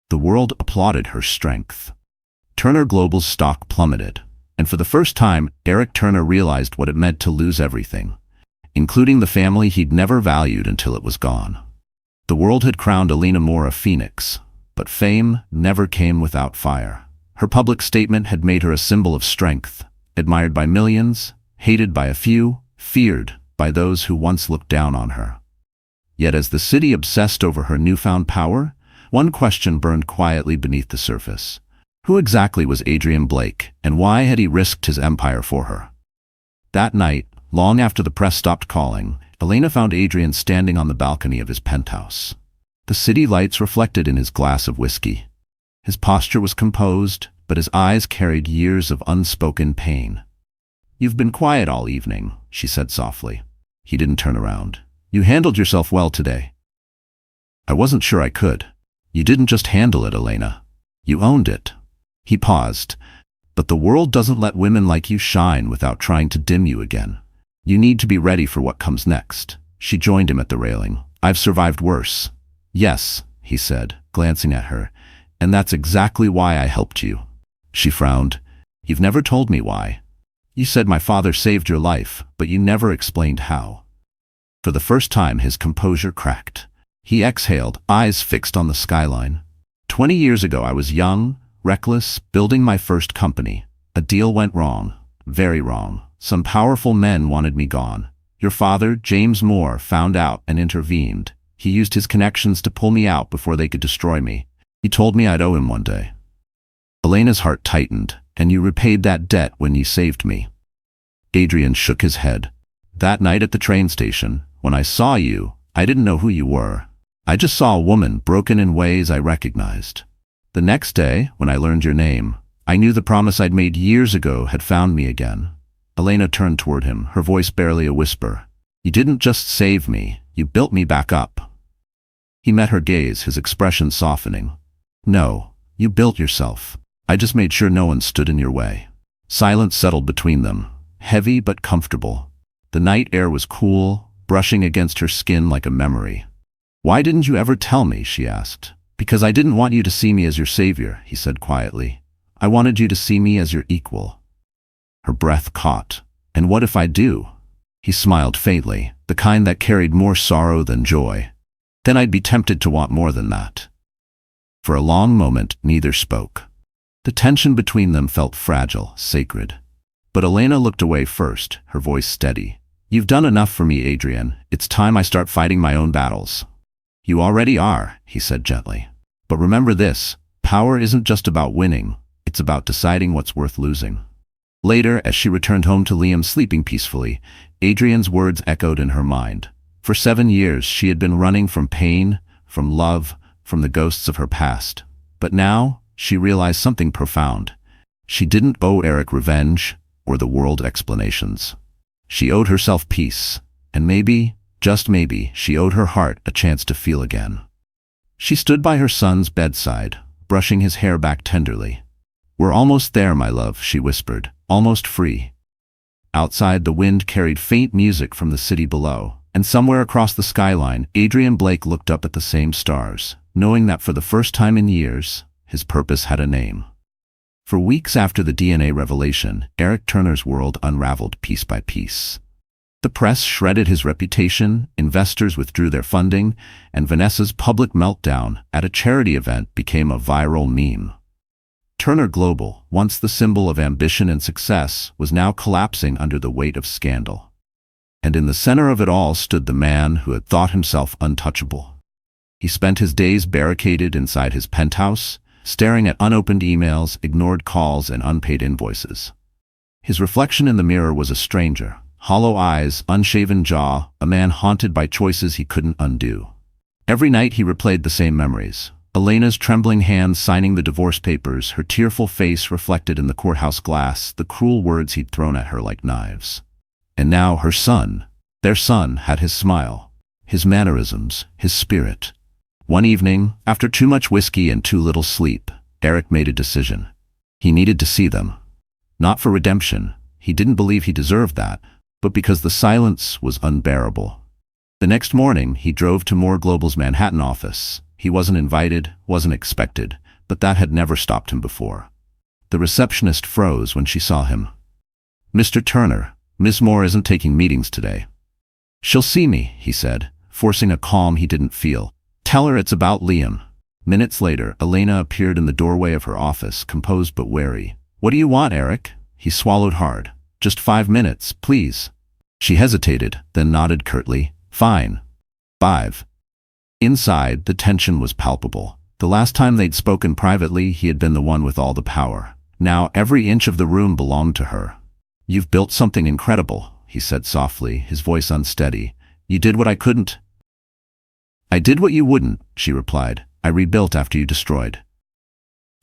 The world applauded her strength. Turner Global's stock plummeted. And for the first time, Eric Turner realized what it meant to lose everything, including the family he'd never valued until it was gone. The world had crowned Elena Moore a phoenix, but fame never came without fire. Her public statement had made her a symbol of strength, admired by millions, hated by a few, feared by those who once looked down on her. Yet as the city obsessed over her newfound power, one question burned quietly beneath the surface. Who exactly was Adrien Blake, and why had he risked his empire for her? That night, long after the press stopped calling, Elena found Adrien standing on the balcony of his penthouse. The city lights reflected in his glass of whiskey. His posture was composed, but his eyes carried years of unspoken pain. "You've been quiet all evening," she said softly. He didn't turn around. "You handled yourself well today." "I wasn't sure I could." "You didn't just handle it, Elena. You owned it." He paused. "But the world doesn't let women like you shine without trying to dim you again. You need to be ready for what comes next." She joined him at the railing. "I've survived worse." "Yes," he said, glancing at her, "and that's exactly why I helped you." She frowned. "You've never told me why. You said my father saved your life, but you never explained how." For the first time, his composure cracked. He exhaled, eyes fixed on the skyline. 20 years ago, I was young, reckless, building my first company. A deal went wrong. Very wrong. Some powerful men wanted me gone. Your father, James Moore, found out and intervened. He used his connections to pull me out before they could destroy me. He told me I'd owe him one day. Elena's heart tightened. "And you repaid that debt when you saved me." Adrien shook his head. "That night at the train station, when I saw you, I didn't know who you were. I just saw a woman broken in ways I recognized. The next day, when I learned your name, I knew the promise I'd made years ago had found me again." Elena turned toward him, her voice barely a whisper. "You didn't just save me, you built me back up." He met her gaze, his expression softening. "No, you built yourself. I just made sure no one stood in your way." Silence settled between them, heavy but comfortable. The night air was cool, brushing against her skin like a memory. "Why didn't you ever tell me?" she asked. "Because I didn't want you to see me as your savior," he said quietly. "I wanted you to see me as your equal." Her breath caught. "And what if I do?" He smiled faintly, the kind that carried more sorrow than joy. "Then I'd be tempted to want more than that." For a long moment, neither spoke. The tension between them felt fragile, sacred. But Elena looked away first, her voice steady. "You've done enough for me, Adrien. It's time I start fighting my own battles." "You already are," he said gently. "But remember this, power isn't just about winning, it's about deciding what's worth losing." Later, as she returned home to Liam sleeping peacefully, Adrien's words echoed in her mind. For 7 years, she had been running from pain, from love, from the ghosts of her past. But now, she realized something profound. She didn't owe Eric revenge or the world explanations. She owed herself peace, and maybe, just maybe, she owed her heart a chance to feel again. She stood by her son's bedside, brushing his hair back tenderly. "We're almost there, my love," she whispered, "almost free." Outside, the wind carried faint music from the city below, and somewhere across the skyline, Adrien Blake looked up at the same stars, knowing that for the first time in years, his purpose had a name. For weeks after the DNA revelation, Eric Turner's world unraveled piece by piece. The press shredded his reputation, investors withdrew their funding, and Vanessa's public meltdown at a charity event became a viral meme. Turner Global, once the symbol of ambition and success, was now collapsing under the weight of scandal. And in the center of it all stood the man who had thought himself untouchable. He spent his days barricaded inside his penthouse, staring at unopened emails, ignored calls, and unpaid invoices. His reflection in the mirror was a stranger. Hollow eyes, unshaven jaw, a man haunted by choices he couldn't undo. Every night he replayed the same memories. Elena's trembling hands signing the divorce papers, her tearful face reflected in the courthouse glass, the cruel words he'd thrown at her like knives. And now her son, their son, had his smile, his mannerisms, his spirit. One evening, after too much whiskey and too little sleep, Eric made a decision. He needed to see them. Not for redemption, he didn't believe he deserved that, but because the silence was unbearable. The next morning, he drove to Moore Global's Manhattan office. He wasn't invited, wasn't expected, but that had never stopped him before. The receptionist froze when she saw him. "Mr. Turner, Miss Moore isn't taking meetings today." "She'll see me," he said, forcing a calm he didn't feel. "Tell her it's about Liam." Minutes later, Elena appeared in the doorway of her office, composed but wary. "What do you want, Eric?" He swallowed hard. "Just 5 minutes, please." She hesitated, then nodded curtly. "Fine. 5. Inside, the tension was palpable. The last time they'd spoken privately, he had been the one with all the power. Now every inch of the room belonged to her. "You've built something incredible," he said softly, his voice unsteady. "You did what I couldn't." "I did what you wouldn't," she replied. "I rebuilt after you destroyed."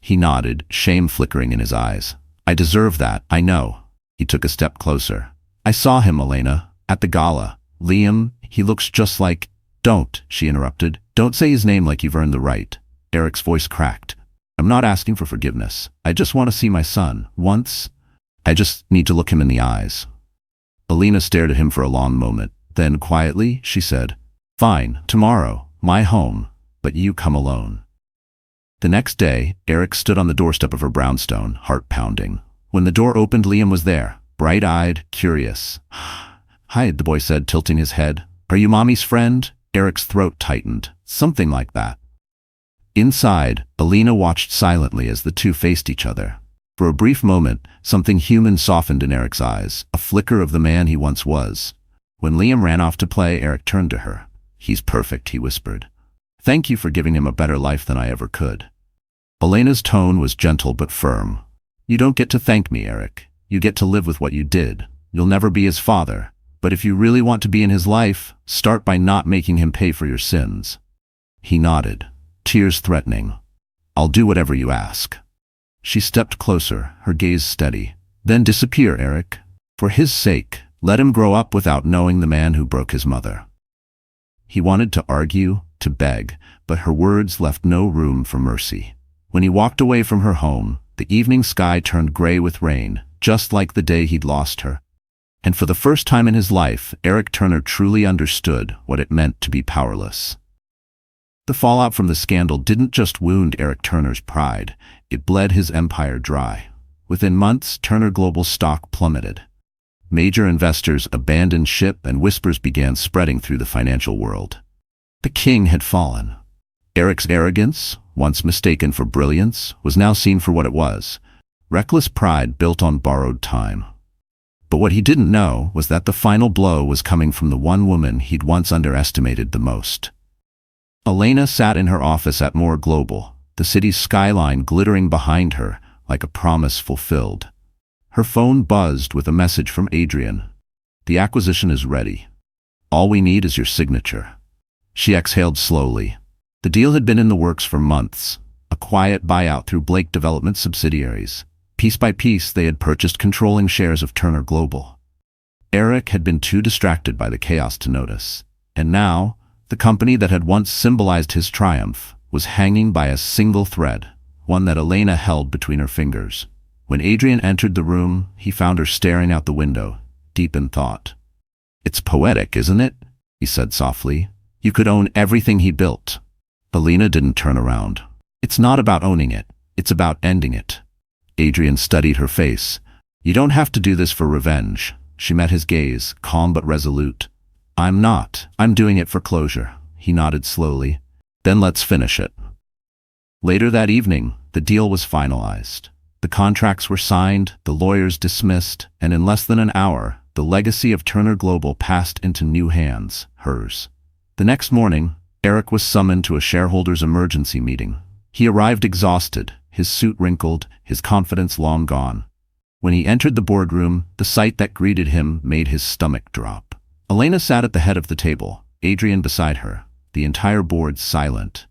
He nodded, shame flickering in his eyes. "I deserve that, I know." He took a step closer. "I saw him, Elena, at the gala. Liam, he looks just like—" "Don't," she interrupted. "Don't say his name like you've earned the right." Eric's voice cracked. "I'm not asking for forgiveness. I just want to see my son, once. I just need to look him in the eyes." Elena stared at him for a long moment. Then, quietly, she said, "Fine, tomorrow, my home, but you come alone." The next day, Eric stood on the doorstep of her brownstone, heart pounding. When the door opened, Liam was there, bright-eyed, curious. "Hi," the boy said, tilting his head. "Are you Mommy's friend?" Eric's throat tightened. "Something like that." Inside, Elena watched silently as the two faced each other. For a brief moment, something human softened in Eric's eyes, a flicker of the man he once was. When Liam ran off to play, Eric turned to her. "He's perfect," he whispered. "Thank you for giving him a better life than I ever could." Elena's tone was gentle but firm. "You don't get to thank me, Eric. You get to live with what you did. You'll never be his father. But if you really want to be in his life, start by not making him pay for your sins." He nodded, tears threatening. "I'll do whatever you ask." She stepped closer, her gaze steady. "Then disappear, Eric. For his sake, let him grow up without knowing the man who broke his mother." He wanted to argue, to beg, but her words left no room for mercy. When he walked away from her home, the evening sky turned gray with rain, just like the day he'd lost her. And for the first time in his life, Eric Turner truly understood what it meant to be powerless. The fallout from the scandal didn't just wound Eric Turner's pride, it bled his empire dry. Within months, Turner Global's stock plummeted. Major investors abandoned ship and whispers began spreading through the financial world. The king had fallen. Eric's arrogance, once mistaken for brilliance, was now seen for what it was: reckless pride built on borrowed time. But what he didn't know was that the final blow was coming from the one woman he'd once underestimated the most. Elena sat in her office at Moore Global, the city's skyline glittering behind her like a promise fulfilled. Her phone buzzed with a message from Adrien. "The acquisition is ready. All we need is your signature." She exhaled slowly. The deal had been in the works for months, a quiet buyout through Blake Development subsidiaries. Piece by piece, they had purchased controlling shares of Turner Global. Eric had been too distracted by the chaos to notice, and now, the company that had once symbolized his triumph was hanging by a single thread, one that Elena held between her fingers. When Adrien entered the room, he found her staring out the window, deep in thought. "It's poetic, isn't it?" he said softly. "You could own everything he built." Elena didn't turn around. "It's not about owning it. It's about ending it." Adrien studied her face. "You don't have to do this for revenge." She met his gaze, calm but resolute. "I'm not. I'm doing it for closure." He nodded slowly. "Then let's finish it." Later that evening, the deal was finalized. The contracts were signed, the lawyers dismissed, and in less than an hour, the legacy of Turner Global passed into new hands, hers. The next morning, Eric was summoned to a shareholders' emergency meeting. He arrived exhausted, his suit wrinkled, his confidence long gone. When he entered the boardroom, the sight that greeted him made his stomach drop. Elena sat at the head of the table, Adrien beside her, the entire board silent.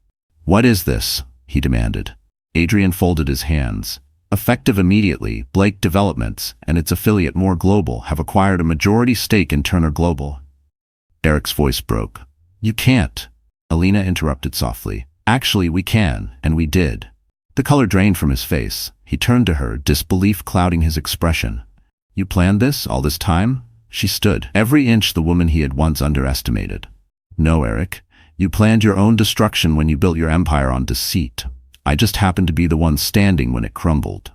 "What is this?" he demanded. Adrien folded his hands. "Effective immediately, Blake Developments and its affiliate Moore Global have acquired a majority stake in Turner Global." Eric's voice broke. "You can't," Elena interrupted softly. "Actually, we can, and we did." The color drained from his face. He turned to her, disbelief clouding his expression. "You planned this all this time?" She stood, every inch the woman he had once underestimated. "No, Eric. You planned your own destruction when you built your empire on deceit. I just happened to be the one standing when it crumbled."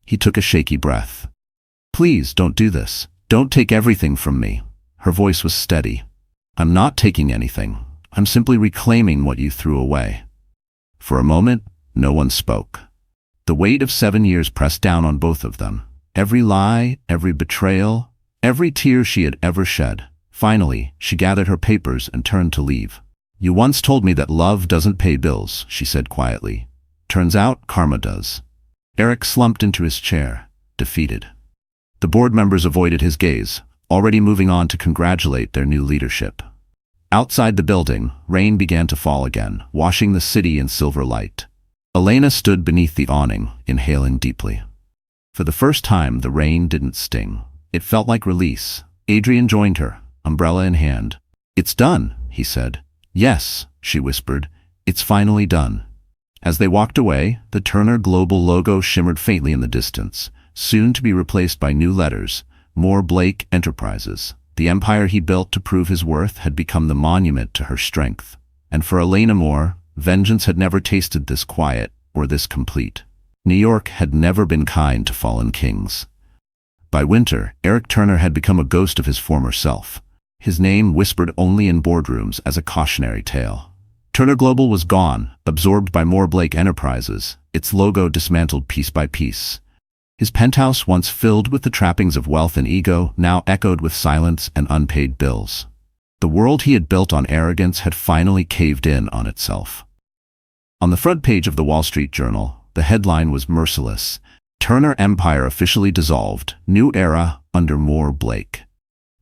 He took a shaky breath. "Please, don't do this. Don't take everything from me." Her voice was steady. "I'm not taking anything. I'm simply reclaiming what you threw away." For a moment, no one spoke. The weight of 7 years pressed down on both of them. Every lie, every betrayal, every tear she had ever shed. Finally, she gathered her papers and turned to leave. "You once told me that love doesn't pay bills," she said quietly. "Turns out, karma does." Eric slumped into his chair, defeated. The board members avoided his gaze, already moving on to congratulate their new leadership. Outside the building, rain began to fall again, washing the city in silver light. Elena stood beneath the awning, inhaling deeply. For the first time, the rain didn't sting. It felt like release. Adrien joined her, umbrella in hand. "It's done," he said. "Yes," she whispered. "It's finally done." As they walked away, the Turner Global logo shimmered faintly in the distance, soon to be replaced by new letters, Moore Blake Enterprises. The empire he built to prove his worth had become the monument to her strength. And for Elena Moore, vengeance had never tasted this quiet or this complete. New York had never been kind to fallen kings. By winter, Eric Turner had become a ghost of his former self, his name whispered only in boardrooms as a cautionary tale. Turner Global was gone, absorbed by Moore Blake Enterprises, its logo dismantled piece by piece. His penthouse, once filled with the trappings of wealth and ego, now echoed with silence and unpaid bills. The world he had built on arrogance had finally caved in on itself. On the front page of the Wall Street Journal, the headline was merciless: "Turner Empire officially dissolved, new era under Moore Blake."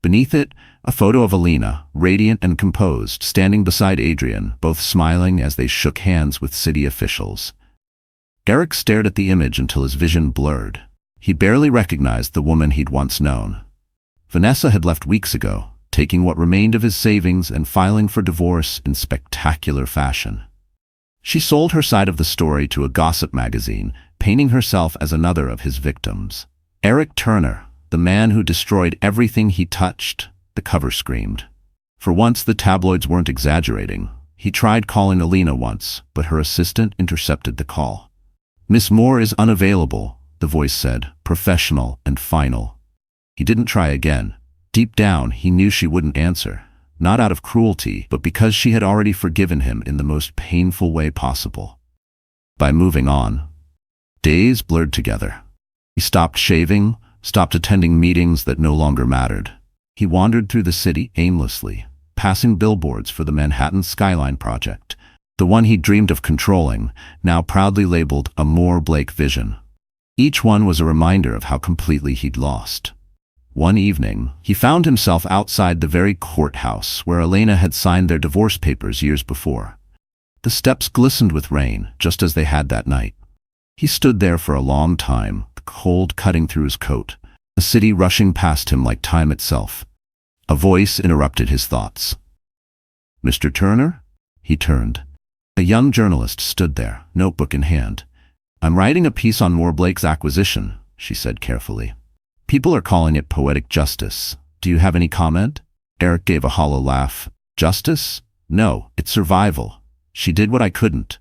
Beneath it, a photo of Elena, radiant and composed, standing beside Adrien, both smiling as they shook hands with city officials. Eric stared at the image until his vision blurred. He barely recognized the woman he'd once known. Vanessa had left weeks ago, taking what remained of his savings and filing for divorce in spectacular fashion. She sold her side of the story to a gossip magazine, painting herself as another of his victims. Eric Turner, the man who destroyed everything he touched, the cover screamed. For once, the tabloids weren't exaggerating. He tried calling Elena once, but her assistant intercepted the call. "Miss Moore is unavailable," the voice said, professional and final. He didn't try again. Deep down, he knew she wouldn't answer, not out of cruelty, but because she had already forgiven him in the most painful way possible. By moving on. Days blurred together. He stopped shaving, stopped attending meetings that no longer mattered. He wandered through the city aimlessly, passing billboards for the Manhattan Skyline project, the one he dreamed of controlling, now proudly labeled a Moore Blake vision. Each one was a reminder of how completely he'd lost. One evening, he found himself outside the very courthouse where Elena had signed their divorce papers years before. The steps glistened with rain, just as they had that night. He stood there for a long time, the cold cutting through his coat, a city rushing past him like time itself. A voice interrupted his thoughts. "Mr. Turner?" He turned. A young journalist stood there, notebook in hand. "I'm writing a piece on Moore Blake's acquisition," she said carefully. "People are calling it poetic justice. Do you have any comment?" Eric gave a hollow laugh. "Justice? No, it's survival. She did what I couldn't."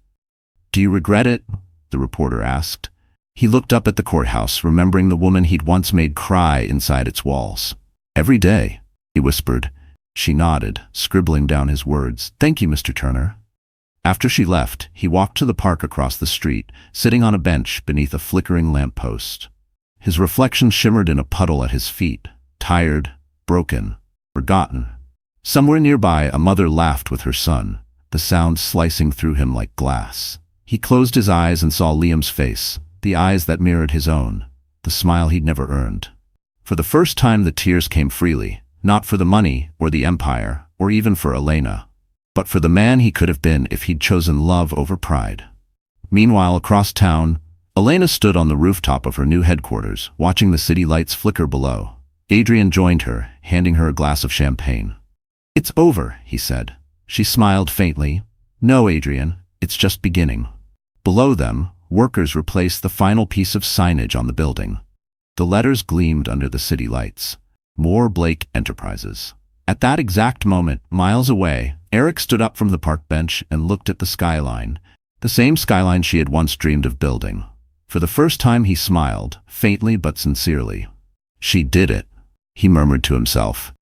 "Do you regret it?" the reporter asked. He looked up at the courthouse, remembering the woman he'd once made cry inside its walls. "Every day," he whispered. She nodded, scribbling down his words. "Thank you, Mr. Turner." After she left, he walked to the park across the street, sitting on a bench beneath a flickering lamppost. His reflection shimmered in a puddle at his feet, tired, broken, forgotten. Somewhere nearby, a mother laughed with her son, the sound slicing through him like glass. He closed his eyes and saw Liam's face, the eyes that mirrored his own, the smile he'd never earned. For the first time, the tears came freely, not for the money or the empire, or even for Elena, but for the man he could have been if he'd chosen love over pride. Meanwhile, across town, Elena stood on the rooftop of her new headquarters, watching the city lights flicker below. Adrien joined her, handing her a glass of champagne. "It's over," he said. She smiled faintly. "No, Adrien, it's just beginning." Below them, workers replaced the final piece of signage on the building. The letters gleamed under the city lights. Moore Blake Enterprises. At that exact moment, miles away, Eric stood up from the park bench and looked at the skyline, the same skyline she had once dreamed of building. For the first time he smiled, faintly but sincerely. "She did it," he murmured to himself.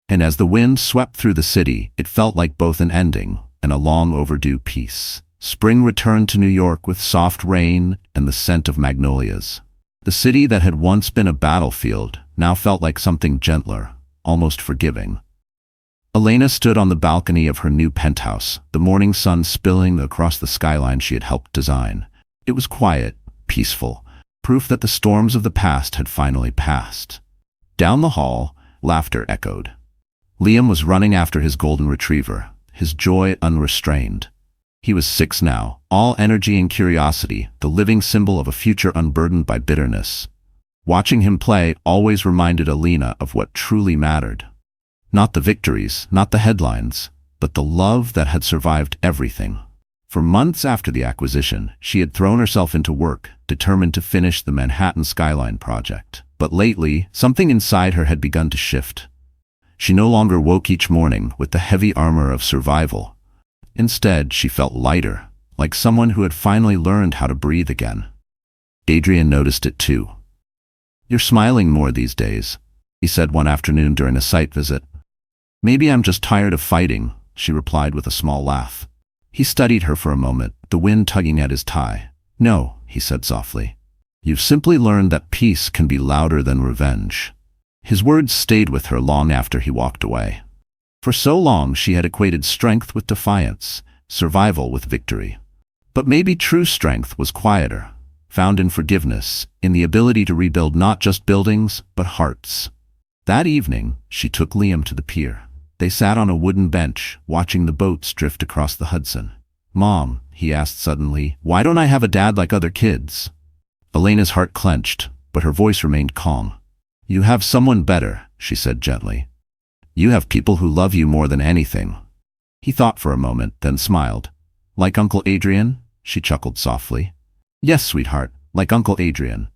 And as the wind swept through the city, it felt like both an ending and a long overdue peace. Spring returned to New York with soft rain and the scent of magnolias. The city that had once been a battlefield now felt like something gentler, almost forgiving. Elena stood on the balcony of her new penthouse, the morning sun spilling across the skyline she had helped design. It was quiet, peaceful, proof that the storms of the past had finally passed. Down the hall, laughter echoed. Liam was running after his golden retriever, his joy unrestrained. He was 6 now, all energy and curiosity, the living symbol of a future unburdened by bitterness. Watching him play always reminded Elena of what truly mattered. Not the victories, not the headlines, but the love that had survived everything. For months after the acquisition, she had thrown herself into work, determined to finish the Manhattan Skyline project. But lately, something inside her had begun to shift. She no longer woke each morning with the heavy armor of survival. Instead, she felt lighter, like someone who had finally learned how to breathe again. Adrien noticed it too. "You're smiling more these days," he said one afternoon during a site visit. "Maybe I'm just tired of fighting," she replied with a small laugh. He studied her for a moment, the wind tugging at his tie. "No," he said softly. "You've simply learned that peace can be louder than revenge." His words stayed with her long after he walked away. For so long she had equated strength with defiance, survival with victory. But maybe true strength was quieter, found in forgiveness, in the ability to rebuild not just buildings, but hearts. That evening, she took Liam to the pier. They sat on a wooden bench, watching the boats drift across the Hudson. "Mom," he asked suddenly, "why don't I have a dad like other kids?" Elena's heart clenched, but her voice remained calm. "You have someone better," she said gently. "You have people who love you more than anything." He thought for a moment, then smiled. "Like Uncle Adrien?" she chuckled softly. "Yes, sweetheart, like Uncle Adrien."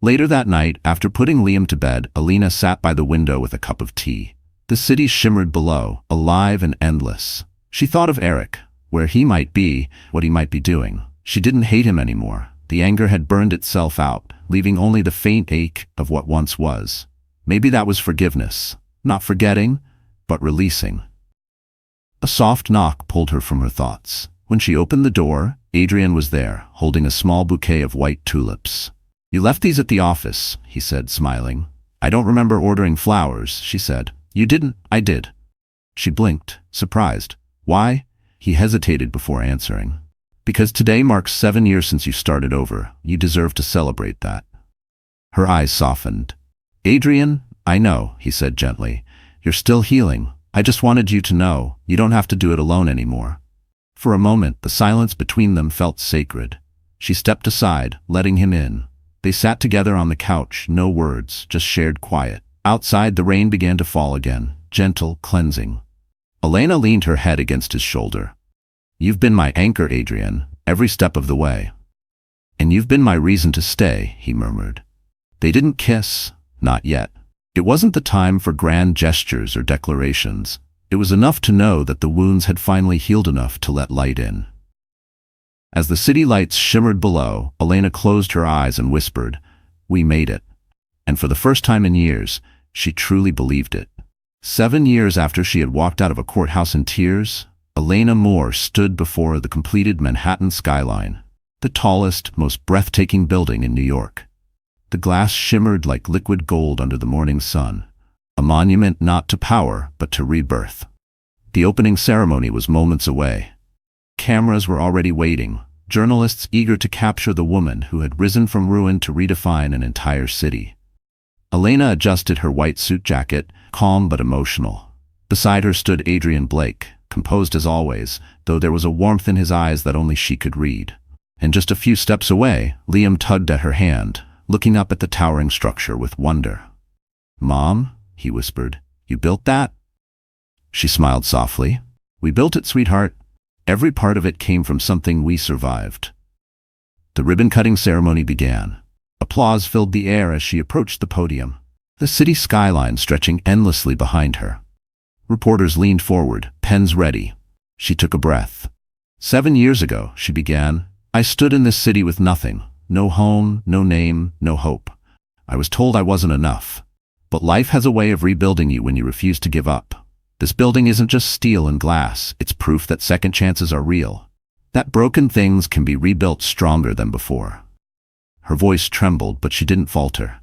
Later that night, after putting Liam to bed, Elena sat by the window with a cup of tea. The city shimmered below, alive and endless. She thought of Eric, where he might be, what he might be doing. She didn't hate him anymore. The anger had burned itself out, leaving only the faint ache of what once was. Maybe that was forgiveness. Not forgetting, but releasing. A soft knock pulled her from her thoughts. When she opened the door, Adrien was there, holding a small bouquet of white tulips. "You left these at the office," he said, smiling. "I don't remember ordering flowers," she said. "You didn't?" "I did." She blinked, surprised. "Why?" He hesitated before answering. "Because today marks 7 years since you started over. You deserve to celebrate that." Her eyes softened. "Adrien, I know," he said gently. "You're still healing. I just wanted you to know, you don't have to do it alone anymore." For a moment, the silence between them felt sacred. She stepped aside, letting him in. They sat together on the couch, no words, just shared quiet. Outside, the rain began to fall again, gentle, cleansing. Elena leaned her head against his shoulder. "You've been my anchor, Adrien, every step of the way. And you've been my reason to stay," he murmured. They didn't kiss, not yet. It wasn't the time for grand gestures or declarations. It was enough to know that the wounds had finally healed enough to let light in. As the city lights shimmered below, Elena closed her eyes and whispered, "We made it." And for the first time in years, she truly believed it. 7 years after she had walked out of a courthouse in tears, Elena Moore stood before the completed Manhattan skyline, the tallest, most breathtaking building in New York. The glass shimmered like liquid gold under the morning sun, a monument not to power but to rebirth. The opening ceremony was moments away. Cameras were already waiting, journalists eager to capture the woman who had risen from ruin to redefine an entire city. Elena adjusted her white suit jacket, calm but emotional. Beside her stood Adrien Blake, composed as always, though there was a warmth in his eyes that only she could read. And just a few steps away, Liam tugged at her hand, looking up at the towering structure with wonder. "Mom," he whispered, "you built that?" She smiled softly. "We built it, sweetheart. Every part of it came from something we survived." The ribbon-cutting ceremony began. Applause filled the air as she approached the podium, the city skyline stretching endlessly behind her. Reporters leaned forward, pens ready. She took a breath. "7 years ago," she began, "I stood in this city with nothing. No home, no name, no hope. I was told I wasn't enough. But life has a way of rebuilding you when you refuse to give up. This building isn't just steel and glass, it's proof that second chances are real. That broken things can be rebuilt stronger than before." Her voice trembled, but she didn't falter.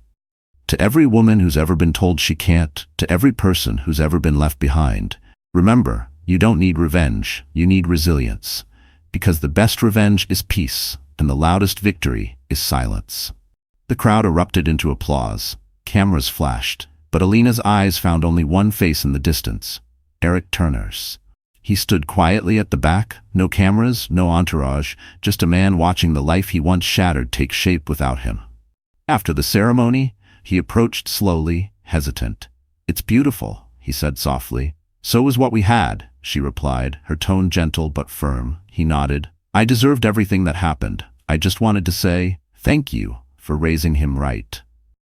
"To every woman who's ever been told she can't, to every person who's ever been left behind, remember, you don't need revenge, you need resilience. Because the best revenge is peace, and the loudest victory is silence." The crowd erupted into applause. Cameras flashed, but Elena's eyes found only one face in the distance, Eric Turner's. He stood quietly at the back, no cameras, no entourage, just a man watching the life he once shattered take shape without him. After the ceremony, he approached slowly, hesitant. "It's beautiful," he said softly. "So is what we had," she replied, her tone gentle but firm. He nodded. "I deserved everything that happened. I just wanted to say, thank you for raising him right."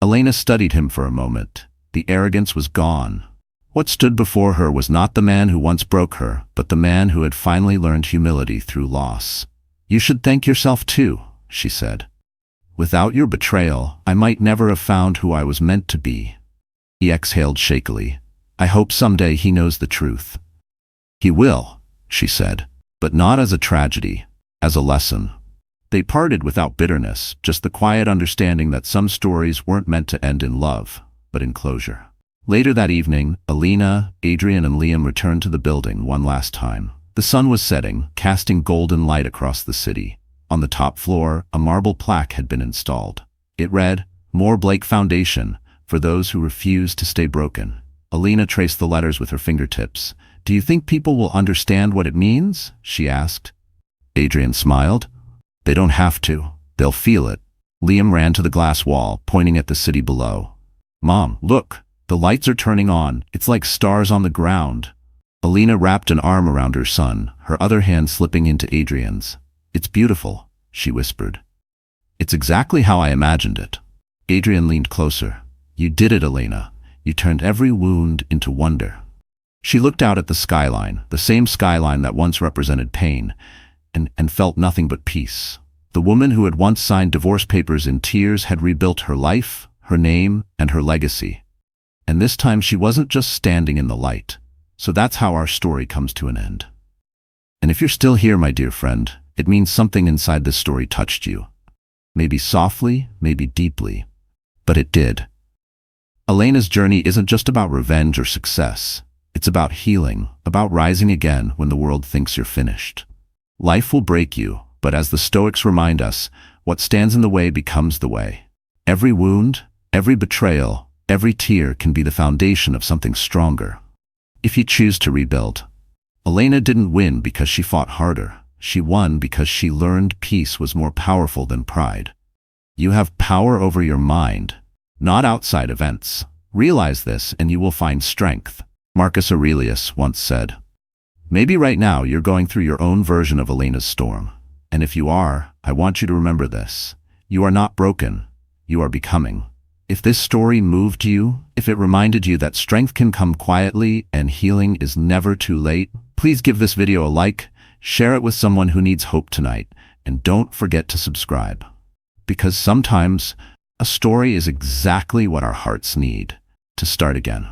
Elena studied him for a moment. The arrogance was gone. What stood before her was not the man who once broke her, but the man who had finally learned humility through loss. "You should thank yourself too," she said. "Without your betrayal, I might never have found who I was meant to be." He exhaled shakily. "I hope someday he knows the truth." "He will," she said, "but not as a tragedy, as a lesson." They parted without bitterness, just the quiet understanding that some stories weren't meant to end in love, but in closure. Later that evening, Elena, Adrien, and Liam returned to the building one last time. The sun was setting, casting golden light across the city. On the top floor, a marble plaque had been installed. It read, "Moore Blake Foundation, for those who refuse to stay broken." Elena traced the letters with her fingertips. "Do you think people will understand what it means?" she asked. Adrien smiled. "They don't have to. They'll feel it." Liam ran to the glass wall, pointing at the city below. "Mom, look. The lights are turning on. It's like stars on the ground." Elena wrapped an arm around her son, her other hand slipping into Adrien's. "It's beautiful," she whispered. "It's exactly how I imagined it." Adrien leaned closer. "You did it, Elena. You turned every wound into wonder." She looked out at the skyline, the same skyline that once represented pain, and felt nothing but peace. The woman who had once signed divorce papers in tears had rebuilt her life, her name, and her legacy. And this time she wasn't just standing in the light. So that's how our story comes to an end. And if you're still here, my dear friend, it means something inside this story touched you. Maybe softly, maybe deeply. But it did. Elena's journey isn't just about revenge or success. It's about healing, about rising again when the world thinks you're finished. Life will break you, but as the Stoics remind us, what stands in the way becomes the way. Every wound, every betrayal, every tear can be the foundation of something stronger. If you choose to rebuild. Elena didn't win because she fought harder. She won because she learned peace was more powerful than pride. You have power over your mind, not outside events. Realize this and you will find strength. Marcus Aurelius once said, "Maybe right now you're going through your own version of Elena's storm. And if you are, I want you to remember this. You are not broken. You are becoming." If this story moved you, if it reminded you that strength can come quietly and healing is never too late, please give this video a like, share it with someone who needs hope tonight, and don't forget to subscribe. Because sometimes, a story is exactly what our hearts need to start again.